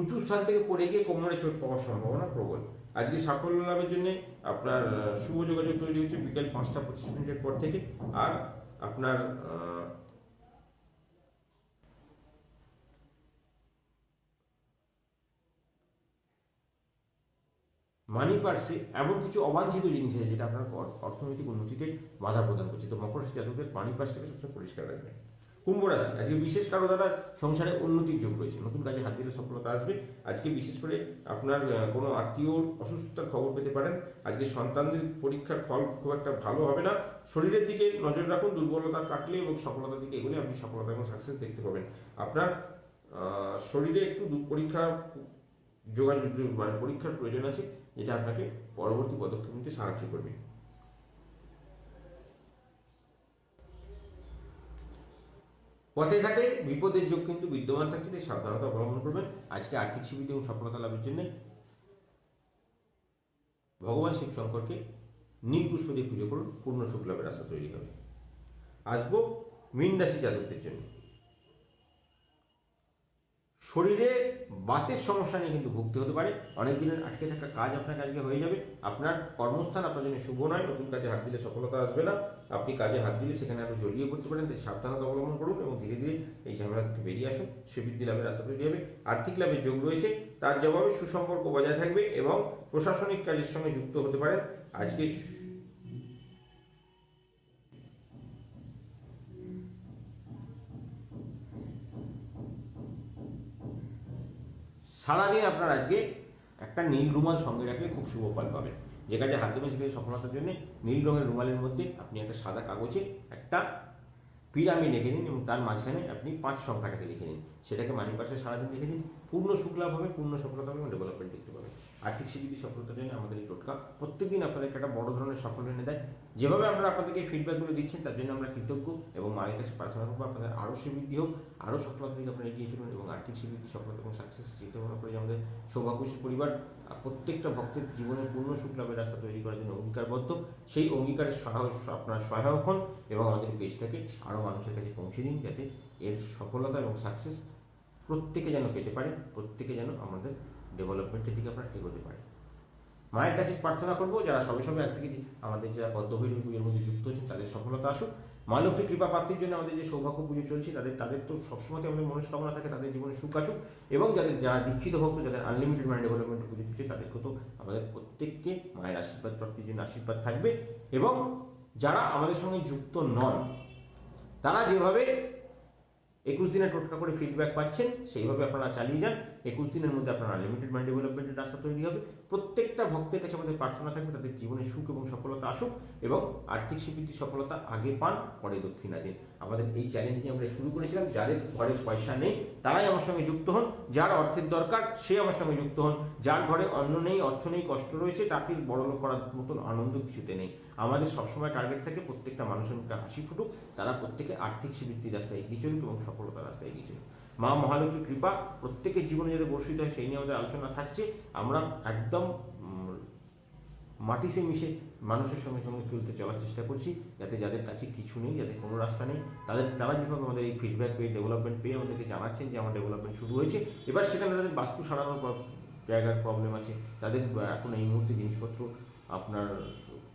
উঁচু স্থান থেকে পড়ে গিয়ে কোমরে চোট পাওয়ার সম্ভাবনা প্রবল। আজকে সাফল্য লাভের জন্য আপনার শুভ যোগাযোগ তৈরি হচ্ছে বিকেল 5টা 25 পর থেকে। আর আপনার মানি পার্সে এমন কিছু অবাঞ্ছিত জিনিস আছে যেটা আপনার অর্থনৈতিক উন্নতিতে বাধা প্রদান করছে। তো মকর রাশি জাতকদের মানি পার্সটাকে সবসময় পরিষ্কার রাখবেন। কুম্ভ রাশি, আজকে বিশেষ কারো দ্বারা সংসারে উন্নতির যোগ রয়েছে, নতুন কাজে হাত দিলে সফলতা আসবে। আজকে বিশেষ করে আপনার কোনো আত্মীয় অসুস্থতার খবর পেতে পারেন। আজকে সন্তানদের পরীক্ষার ফল খুব একটা ভালো হবে না। শরীরের দিকে নজর রাখুন, দুর্বলতা কাটলে এবং সফলতার দিকে এগোলে আপনি সফলতা এবং সাকসেস দেখতে পাবেন। আপনার শরীরে একটু পরীক্ষা যোগাযোগ মানে পরীক্ষার প্রয়োজন আছে, যেটা আপনাকে পরবর্তী পদক্ষেপ নিতে সাহায্য করবে। পথে ঘাটে বিপদের যোগ কিন্তু বিদ্যমান থাকছে, তাই সাবধানতা অবলম্বন করবেন। আজকে আর্থিক সুবিধা এবং সফলতা লাভের জন্য ভগবান শিব শঙ্করকে নীল পুষ্প দিয়ে পুজো করুন, পূর্ণ সুখ লাভের রাস্তা তৈরি হবে। আসবো মীন রাশি জাতকদের জন্য। শরীরে বাতের সমস্যা নিয়ে কিন্তু ভুগতে হতে পারে। অনেক দিনের আটকে থাকা কাজ আপনার আজকে হয়ে যাবে। আপনার কর্মস্থান আপনার জন্য শুভ নয়, নতুন কাজে হাত দিলে সফলতা আসবে না। আপনি কাজে হাত দিলে সেখানে আপনি জড়িয়ে পড়তে পারেন, তাই সাবধানতা অবলম্বন করুন এবং ধীরে ধীরে এই ঝামেলা থেকে বেরিয়ে আসুন। শ্রীবৃদ্ধি লাভের রাস্তা তৈরি হবে। আর্থিক লাভের যোগ রয়েছে, তার জবাবে সুসম্পর্ক বজায় থাকবে এবং প্রশাসনিক কাজের সঙ্গে যুক্ত হতে পারেন। আজকে সারাদিন আপনার আজকে একটা নীল রুমাল সঙ্গে রাখলে খুব শুভ ফল পাবেন। যে কাজে হাত দেবেন সেখানে সফলতার জন্য নীল রঙের রুমালের মধ্যে আপনি একটা সাদা কাগজে একটা পিরামিড এঁকে নিন এবং তার মাঝখানে আপনি 5 সংখ্যাটাকে লিখে নিন। সেটাকে মানি পাশে সারাদিন লিখে দিন। পূর্ণ সুখ লাভ হবে, পূর্ণ সফলতা হবে এবং ডেভেলপমেন্ট দেখতে পাবেন। আর্থিক স্বীকৃতি সফলতার জন্য আমাদের এই টোটকা প্রত্যেকদিন আপনাদেরকে একটা বড় ধরনের সাফল্য এনে দেয়। যেভাবে আমরা আপনাদেরকে ফিডব্যাকগুলো দিচ্ছেন তার জন্য আমরা কৃতজ্ঞ এবং মায়ের কাছে প্রার্থনা করবো আপনাদের আরও শ্রীবৃদ্ধি হোক, আরও সফলতা দিকে আপনারা এগিয়ে চলুন এবং আর্থিক স্বীকৃতি সফলতা এবং সাকসেস চিন্তা ভাবনা করে আমাদের সৌভাগ্যশী পরিবার প্রত্যেকটা ভক্তের জীবনে পূর্ণ সুখ লাভের রাস্তা তৈরি করার জন্য অঙ্গীকারবদ্ধ। সেই অঙ্গীকারের আপনার সহায়ক হন এবং আমাদের পেজটাকে আরও মানুষের কাছে পৌঁছে দিন, যাতে এর সফলতা এবং সাকসেস প্রত্যেকে যেন পেতে পারে, প্রত্যেকে যেন আমাদের ডেভেলপমেন্টের দিকে আপনারা এগোতে পারে। মায়ের কাছে প্রার্থনা করবো যারা সবে সবে আজ থেকে আমাদের যারা পদ্মভৈরবী পুজোর মধ্যে যুক্ত হচ্ছেন তাদের সফলতা আসুক। মা লক্ষ্মীর কৃপা প্রাপ্তির জন্য আমাদের যে সৌভাগ্য পুজো চলছে তাদের তো সবসময় আমাদের মনস্কামনা থাকে তাদের জীবনে সুখ আসুক। এবং যারা দীক্ষিত ভক্ত, যাদের আনলিমিটেড মাইন্ড ডেভেলপমেন্ট পুজো চলছে তাদেরকে তো আমাদের প্রত্যেককে মায়ের আশীর্বাদ প্রাপ্তির জন্য আশীর্বাদ থাকবে। এবং যারা আমাদের সঙ্গে যুক্ত নন তারা যেভাবে 21 দিনের টোটকা করে ফিডব্যাক পাচ্ছেন সেইভাবে আপনারা চালিয়ে যান। 21 দিনের মধ্যে আপনার আনলিমিটেড মাইন্ড ডেভেলপমেন্টের রাস্তা তৈরি হবে। প্রত্যেকটা ভক্তের কাছে আমাদের প্রার্থনা থাকবে তাদের জীবনে সুখ এবং সফলতা আসুক এবং আর্থিক স্বীকৃতি সফলতা আগে পান পরে দক্ষিণা দিন। আমাদের এই চ্যালেঞ্জ নিয়ে আমরা শুরু করেছিলাম। যাদের ঘরে পয়সা নেই তারাই আমার সঙ্গে যুক্ত হন, যার অর্থের দরকার সে আমার সঙ্গে যুক্ত হন, যার ঘরে অন্ন নেই, অর্থ নেই, কষ্ট রয়েছে তাকে বড়লোক করার মতন আনন্দ কিছুতে নেই। আমাদের সবসময় টার্গেট থাকে প্রত্যেকটা মানুষের মুখে হাসি ফুটুক, তারা প্রত্যেকে আর্থিক স্বীকৃতির রাস্তায় এগিয়ে চলুক এবং সফলতার রাস্তায় এগিয়ে চলুক। মা মহালক্ষ্মীর কৃপা প্রত্যেকের জীবনে যাতে বর্ষিত হয় সেই নিয়ে আমাদের আলোচনা থাকছে। আমরা একদম মাটিতে মিশে মানুষের সঙ্গে সঙ্গে চলার চেষ্টা করছি, যাতে যাদের কাছে কিছু নেই, যাদের কোনো রাস্তা নেই, তারা যেভাবে আমাদের এই ফিডব্যাক পেয়ে ডেভেলপমেন্ট পেয়ে আমাদেরকে জানাচ্ছেন যে আমার ডেভেলপমেন্ট শুরু হয়েছে। এবার সেখানে তাদের বাস্তু সারানোর জায়গার প্রবলেম আছে, তাদের এখন এই মুহূর্তে জিনিসপত্র আপনার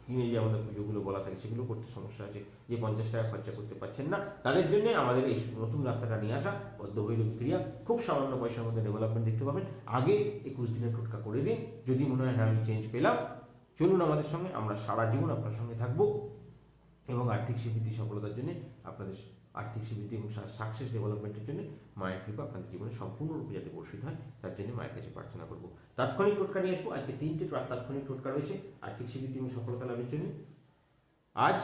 কিনে যে আমাদের পুজোগুলো বলা থাকে সেগুলো করতে সমস্যা আছে, যে 50 টাকা খরচা করতে পারছেন না, তাদের জন্য আমাদের এই নতুন রাস্তাটা নিয়ে আসা পদ্মভৈরবী ক্রিয়া। খুব সামান্য পয়সার মধ্যে ডেভেলপমেন্ট দেখতে পাবেন। আগে 21 দিনের টোটকা করে দিন, যদি মনে হয় হ্যাঁ আমি চেঞ্জ পেলাম, চলুন আমাদের সঙ্গে, আমরা সারা জীবন আপনার সঙ্গে থাকবো এবং আর্থিক স্বীকৃতি সফলতার জন্য আপনাদের আর্থিক স্বীকৃতি এবং সাকসেস ডেভেলপমেন্টের জন্য মায়ের কৃপা আপনাদের জীবনে সম্পূর্ণরূপে যাতে বর্ষিত হয় তার জন্য মায়ের কাছে প্রার্থনা করবো। তাৎক্ষণিক টোটকা নিয়ে আসবো। আজকে 3টে তাৎক্ষণিক টোটকা রয়েছে আর্থিক স্বীকৃতি এবং সফলতা লাভের জন্য। আজ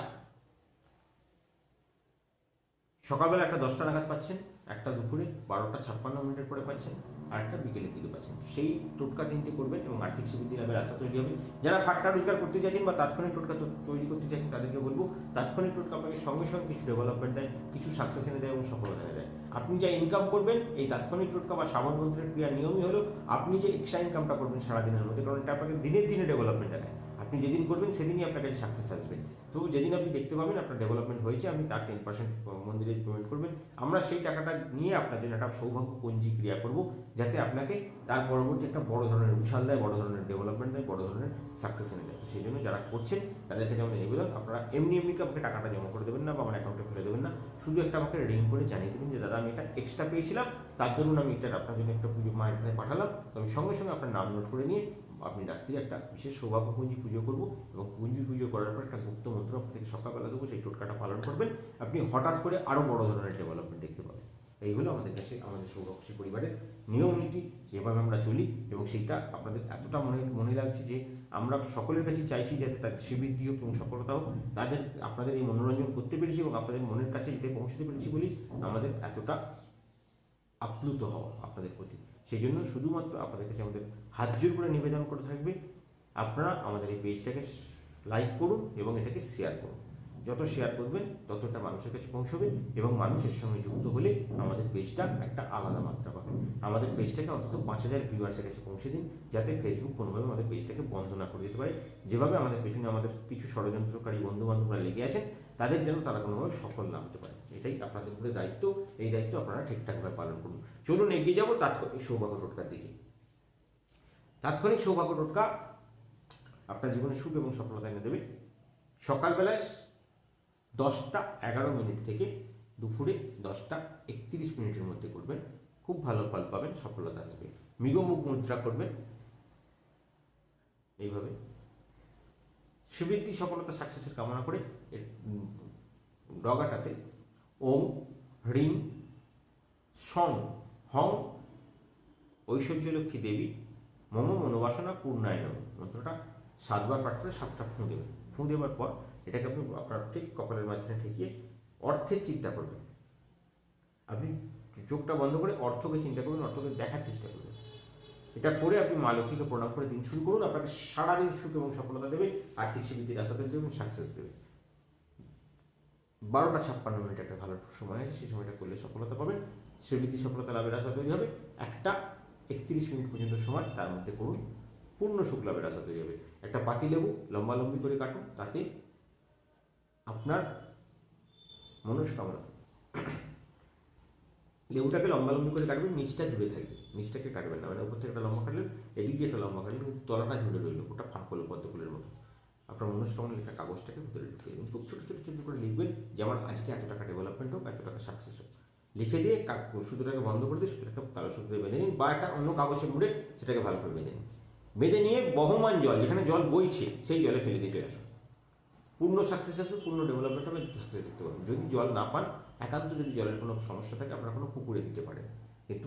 সকালবেলা একটা 10টা নাগাদ পাচ্ছেন, একটা দুপুরে 12টা 56 পরে পাচ্ছেন, আর একটা বিকেলের দিকে পাচ্ছেন। সেই টোটকা 3টে করবেন এবং আর্থিক স্বীকৃতি লাভের রাস্তা তৈরি হবে। যারা ফাটকা রোজগার করতে চাইছেন বা তাৎক্ষণিক টোটকা তৈরি করতে চাইছেন তাদেরকে বলবো তাৎক্ষণিক টোটকা আপনাকে সঙ্গে সঙ্গে কিছু ডেভেলপমেন্ট দেয়, কিছু সাকসেস এনে দেয় এবং সফলতা এনে দেয়। আপনি যা ইনকাম করবেন এই তাৎক্ষণিক টোটকা বা শ্রাবণ মন্ত্রের ক্রিয়া নিয়মই হলো আপনি যে এক্সট্রা ইনকামটা করবেন সারাদিনের মধ্যে, কারণ এটা আপনাকে দিনের দিনে ডেভেলপমেন্ট দেখায়। আপনি যেদিন করবেন সেদিনই আপনার কাছে সাকসেস আসবে। তো যেদিন আপনি দেখতে পাবেন আপনার ডেভেলপমেন্ট হয়েছে, আপনি তার 10% মন্দিরে পেমেন্ট করবেন। আমরা সেই টাকাটা নিয়ে আপনার জন্য একটা সৌভাগ্য পঞ্জি ক্রিয়া করব, যাতে আপনাকে তার পরবর্তী একটা বড় ধরনের উছাল দেয়, বড় ধরনের ডেভেলপমেন্ট দেয়, বড় ধরনের সাকসেস এনে দেয়। তো সেই জন্য যারা করছেন তাদেরকে যেমন নিবেদন, আপনারা এমনি আমাকে টাকাটা জমা করে দেবেন না বা আমার অ্যাকাউন্টে ফেলে দেবেন না, শুধু একটা আমাকে রিং করে জানিয়ে দেবেন যে দাদা আমি এটা এক্সট্রা পেয়েছিলাম, তার ধরুন আমি এটা আপনার জন্য একটা পুজো মায়ের এখানে পাঠালাম। তো আমি সঙ্গে সঙ্গে আপনার নাম নোট করে নিয়ে আপনি রাত্রি একটা বিশেষ সৌভাগ্য পুঁজি পুজো করবো, এবং পুঁজি পুজো করার পর একটা গুপ্ত মন্ত্র আপনাকে সকালবেলা দেবো, সেই টোটকাটা পালন করবেন, আপনি হঠাৎ করে আরও বড় ধরনের ডেভেলপমেন্ট দেখতে পাবেন। এইগুলো আমাদের কাছে আমাদের সৌরক্ষী পরিবারের নিয়ম নীতি, যেভাবে আমরা চলি, এবং সেইটা আপনাদের এতটা মনে লাগছে যে আমরা সকলের কাছে চাইছি যাতে তাদের শ্রীবৃদ্ধি হোক এবং সফলতা হোক, তাদের আপনাদের এই মনোরঞ্জন করতে পেরেছি এবং আপনাদের মনের কাছে যেতে পৌঁছতে পেরেছি বলেই আমাদের এতটা আপ্লুত হওয়া আপনাদের প্রতি। সেই জন্য শুধুমাত্র আপনাদের কাছে আমাদের হাত জোর করে নিবেদন করে থাকবে, আপনারা আমাদের এই পেজটাকে লাইক করুন এবং এটাকে শেয়ার করুন। যত শেয়ার করবেন ততটা মানুষের কাছে পৌঁছবে, এবং মানুষের সঙ্গে যুক্ত হলে আমাদের পেজটা একটা আলাদা মাত্রা পাবে। আমাদের পেজটাকে অন্তত 5000 ভিউয়ার্সের কাছে পৌঁছে দিন, যাতে ফেসবুক কোনোভাবে আমাদের পেজটাকে বন্ধ না করে দিতে পারে। যেভাবে আমাদের পেছনে আমাদের কিছু ষড়যন্ত্রকারী বন্ধু বান্ধবরা লেগে আছেন, তাদের যেন তারা কোনোভাবে সফল না হতে পারে। এটাই আপনাদের উপরে দায়িত্ব। এই দায়িত্ব আপনারা ঠিকঠাকভাবে পালন করুন। চলুন এগিয়ে যাবো তাৎক্ষণিক সৌভাগ্য টোটকার দিকে। তাৎক্ষণিক সৌভাগ্য টোটকা আপনার জীবনে সুখ এবং সফলতা এনে দেবে। সকালবেলায় 10:11 থেকে দুপুরে 10:31 মধ্যে করবেন, খুব ভালো ফল পাবেন, সফলতা আসবে। মৃগমুখ মুদ্রা করবেন এইভাবে। শ্রীবৃদ্ধি সফলতা সাকসেসের কামনা করে ডগাটাতে ওম হ্রিং সং হং ঐশ্বর্যলক্ষ্মী দেবী মম মনোবাসনা পূর্ণায় নম মন্ত্রটা 7 বার পাঠ করে 7টা ফুঁ দেবেন। ফুঁ দেওয়ার পর এটাকে আপনি আপনার ঠিক কপালের মাঝখানে ঠেকিয়ে অর্থের চিন্তা করবেন। আপনি চোখটা বন্ধ করে অর্থকে চিন্তা করবেন, অর্থকে দেখার চেষ্টা করবেন। এটা করে আপনি মা লক্ষ্মীকে প্রণাম করে দিন শুরু করুন। আপনাকে সারাদিন সুখ এবং সফলতা দেবে, আর্থিক সিদ্ধির আশা দেবে এবং সাকসেস দেবে। 12:56 একটা ভালো সময় আছে, সেই সময়টা করলে সফলতা পাবেন। শ্রীবৃদ্ধি সফলতা লাভের আশা তৈরি হবে। 1:31 পর্যন্ত সময়, তার মধ্যে করুন, পূর্ণ সুখ লাভের আশা তৈরি হবে। একটা পাতিলেবু লম্বালম্বি করে কাটুন, তাতে আপনার মনস্কামনা, লেবুটাকে লম্বালম্বি করে কাটবেন, নিচটা জুড়ে থাকবে, নিচটাকে কাটবেন না, মানে উপর থেকে একটা লম্বা কাটলেন, এদিক দিয়ে একটা লম্বা কাটলেন, কিন্তু তলাটা জুড়ে রইল, ওটা ফাঁক হলো পদ্মফুলের মতো। আপনার মনস্কামনা লেখা কাগজটাকে ভিতরে ঢুকিয়ে দেবেন, খুব ছোটো ছোটো ছোটো করে লিখবেন যে আমার আজকে এত টাকা ডেভেলপমেন্ট হোক, এত টাকা সাকসেস হোক। লিখে দিয়ে সুতোটাকে বন্ধ করে দিয়ে সুতোটাকে কালো সুতোতে বেঁধে নিন, বা একটা অন্য কাগজে মুড়ে সেটাকে ভালো করে বেঁধে নিন। বেঁধে নিয়ে বহমান জল, যেখানে জল বইছে সেই জলে ফেলে দিয়ে চলে আসুন। পূর্ণ সাকসেস আসবে, পূর্ণ ডেভেলপমেন্ট হবে, সাকসেস দেখতে পাবেন। যদি জল না পান, একান্ত যদি জলের কোনো সমস্যা থাকে, আপনারা কোনো পুকুরে দিতে পারেন, কিন্তু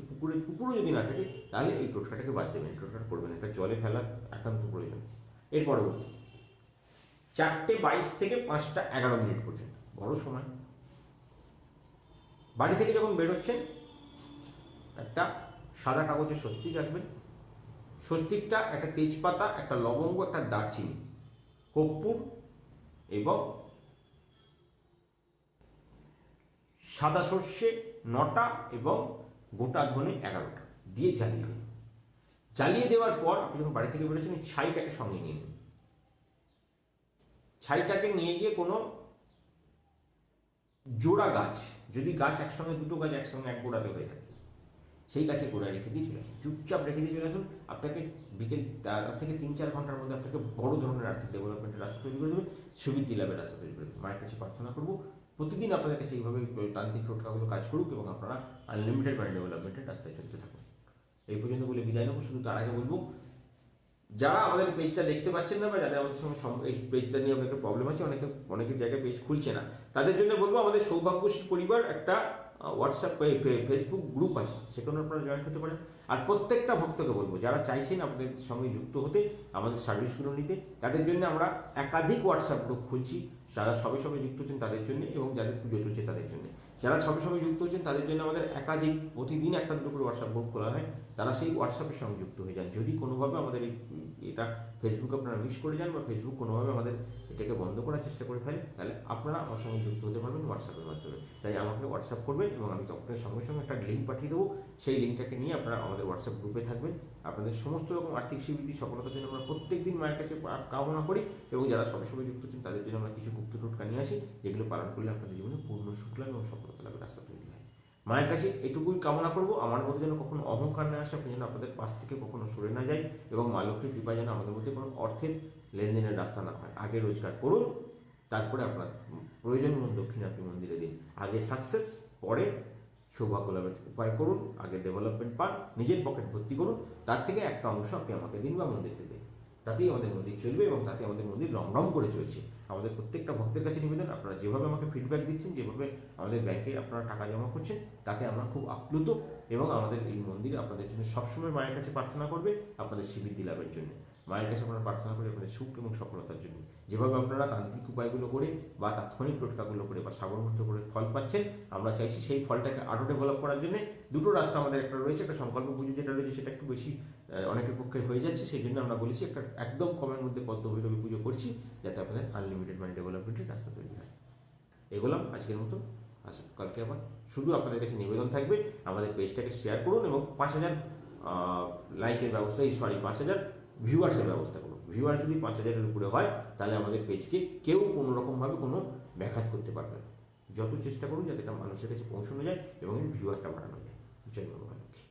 পুকুরও যদি না থাকে তাহলে এই টোটকাটাকে বাদ দেবেন, এই টোটকাটা করবেন, এটা জলে ফেলার একান্ত প্রয়োজন। এর পরবর্তী 4:22 থেকে 5:11 পর্যন্ত বড় সময়। বাড়ি থেকে যখন বেরোচ্ছেন একটা সাদা কাগজে স্বস্তিক রাখবেন। স্বস্তিকটা একটা তেজপাতা, একটা লবঙ্গ, একটা দারচিনি, কর্পূর এবং সাদা সর্ষে 9টা এবং গোটা ধনে 11টা দিয়ে জ্বালিয়ে দিন। জ্বালিয়ে দেওয়ার পর আপনি যখন বাড়ি থেকে বেরোচ্ছেন, ছাইটাকে সঙ্গে নিয়ে নিন। ছাইটাকে নিয়ে গিয়ে কোনো জোড়া গাছ, যদি গাছ একসঙ্গে, দুটো গাছ একসঙ্গে এক গোড়াতে হয়ে থাকে, সেই গাছের গোড়ায় রেখে দিয়ে চলে আসুন, চুপচাপ রেখে দিয়ে চলে আসুন। আপনাকে বিকেল তার থেকে 3-4 ঘন্টার মধ্যে আপনাকে বড় ধরনের আর্থিক ডেভেলপমেন্টের রাস্তা তৈরি করে দেবে, সুবৃদ্ধি লাভের রাস্তা তৈরি করে দেবে। মায়ের কাছে প্রার্থনা করবো প্রতিদিন আপনাদের কাছে এইভাবে তান্ত্রিক টোটকাগুলো কাজ করুক, এবং আপনারা আনলিমিটেড মাইন্ড ডেভেলপমেন্টের রাস্তায় চলতে থাকুন। এই পর্যন্ত বলে বিদায় নেবো। শুধু তার আগে বলবো, যারা আমাদের পেজটা দেখতে পাচ্ছেন না, বা যাদের আমাদের সঙ্গে এই পেজটা নিয়ে আপনাদের প্রবলেম আছে, অনেকের জায়গায় পেজ খুলছে না, তাদের জন্য বলবো আমাদের সৌভাগ্যশ্রী পরিবার একটা হোয়াটসঅ্যাপ ফেসবুক গ্রুপ আছে, সেখানে আপনারা জয়েন হতে পারেন। আর প্রত্যেকটা ভক্তকে বলবো, যারা চাইছেন আপনাদের সঙ্গে যুক্ত হতে, আমাদের সার্ভিসগুলো নিতে, তাদের জন্য আমরা একাধিক হোয়াটসঅ্যাপ গ্রুপ খুলছি। যারা সবে যুক্ত হচ্ছেন তাদের জন্য, এবং যাদের পুজো চলছে তাদের জন্য। যারা সবে যুক্ত হচ্ছেন তাদের জন্য আমাদের একাধিক, প্রতিদিন একটা দুটো করে হোয়াটসঅ্যাপ গ্রুপ খোলা হয়, তারা সেই হোয়াটসঅ্যাপের সঙ্গে যুক্ত হয়ে যান। যদি কোনোভাবে আমাদের এটা ফেসবুক আপনারা মিস করে যান, বা ফেসবুক কোনোভাবে আমাদের এটাকে বন্ধ করার চেষ্টা করে ফেলে, তাহলে আপনারা আমার সঙ্গে যুক্ত হতে পারবেন হোয়াটসঅ্যাপের মাধ্যমে। তাই আমাকে হোয়াটসঅ্যাপ করবেন এবং আমি আপনাদের সঙ্গে সঙ্গে একটা লিঙ্ক পাঠিয়ে দেবো। সেই লিঙ্কটাকে নিয়ে আপনারা আমাদের হোয়াটসঅ্যাপ গ্রুপে থাকবেন। আপনাদের সমস্ত রকম আর্থিক সিদ্ধি সফলতার জন্য আমরা প্রত্যেক দিন মায়ের কাছে কামনা করি, এবং যারা সবসময় যুক্ত আছেন তাদের জন্য আমরা কিছু গুপ্ত টোটকা নিয়ে আসি, যেগুলো পালন করলে আপনাদের জীবনে পূর্ণ সুখ লাভ এবং সফলতা লাভের রাস্তা তৈরি হয়। মায়ের কাছে এটুকুই কামনা করবো, আমার মধ্যে যেন কখনো অহংকার না আসে, আপনি যেন আপনাদের পাশ থেকে কখনো সরে না যায়, এবং মা লক্ষ্মীর কৃপায় যেন আমাদের মধ্যে কোনো অর্থের লেনদেনের রাস্তা না হয়। আগে রোজগার করুন, তারপরে আপনার প্রয়োজন মন দক্ষিণে আপনি মন্দিরে দিন। আগে সাকসেস, পরে সৌভাগ্য লাভের উপায় করুন। আগে ডেভেলপমেন্ট পান, নিজের পকেট ভর্তি করুন, তার থেকে একটা অংশ আপনি আমাকে দিন বা মন্দিরকে দিন। তাতেই আমাদের মন্দির চলবে এবং তাতে আমাদের মন্দির রমরম করে চলছে। আমাদের প্রত্যেকটা ভক্তের কাছে নিবেদন, আপনারা যেভাবে আমাকে ফিডব্যাক দিচ্ছেন, যেভাবে আমাদের ব্যাংকে আপনারা টাকা জমা করছেন, তাতে আমরা খুব আপ্লুত, এবং আমাদের এই মন্দিরে আপনাদের জন্য সবসময় মায়ের কাছে প্রার্থনা করবে আপনাদের সিদ্ধি লাভের জন্য। মায়ের কাছে আপনারা প্রার্থনা করি আপনাদের সুখ এবং সফলতার জন্য। যেভাবে আপনারা তান্ত্রিক উপায়গুলো করে বা তাৎক্ষণিক টোটকাগুলো করে বা সাগর মন্ত্র করে ফল পাচ্ছেন, আমরা চাইছি সেই ফলটাকে আরও ডেভেলপ করার জন্য। দুটো রাস্তা আমাদের একটা রয়েছে, একটা সংকল্প পুজো যেটা রয়েছে সেটা একটু বেশি অনেকের পক্ষে হয়ে যাচ্ছে, সেই জন্য আমরা বলেছি একটা একদম কমের মধ্যে পদ্মভৈরবী পুজো করছি, যাতে আপনাদের আনলিমিটেড মানি ডেভেলপমেন্টের রাস্তা তৈরি হয়। এগোলাম আজকের মতো, আসুন কালকে আবার। শুধু আপনাদের কাছে নিবেদন থাকবে, আমাদের পেজটাকে শেয়ার করুন এবং 5,000 লাইকের ব্যবস্থা, 5,000 ভিউয়ার্সের ব্যবস্থা করুন। ভিউয়ার্স যদি 5,000-এর উপরে হয়, তাহলে আমাদের পেজকে কেউ কোনো রকমভাবে কোনো ব্যাঘাত করতে পারবে না। যত চেষ্টা করুন যাতে এটা মানুষের কাছে পৌঁছানো যায় এবং ভিউয়ারটা বাড়ানো যায়। জয় মা লক্ষ্মী।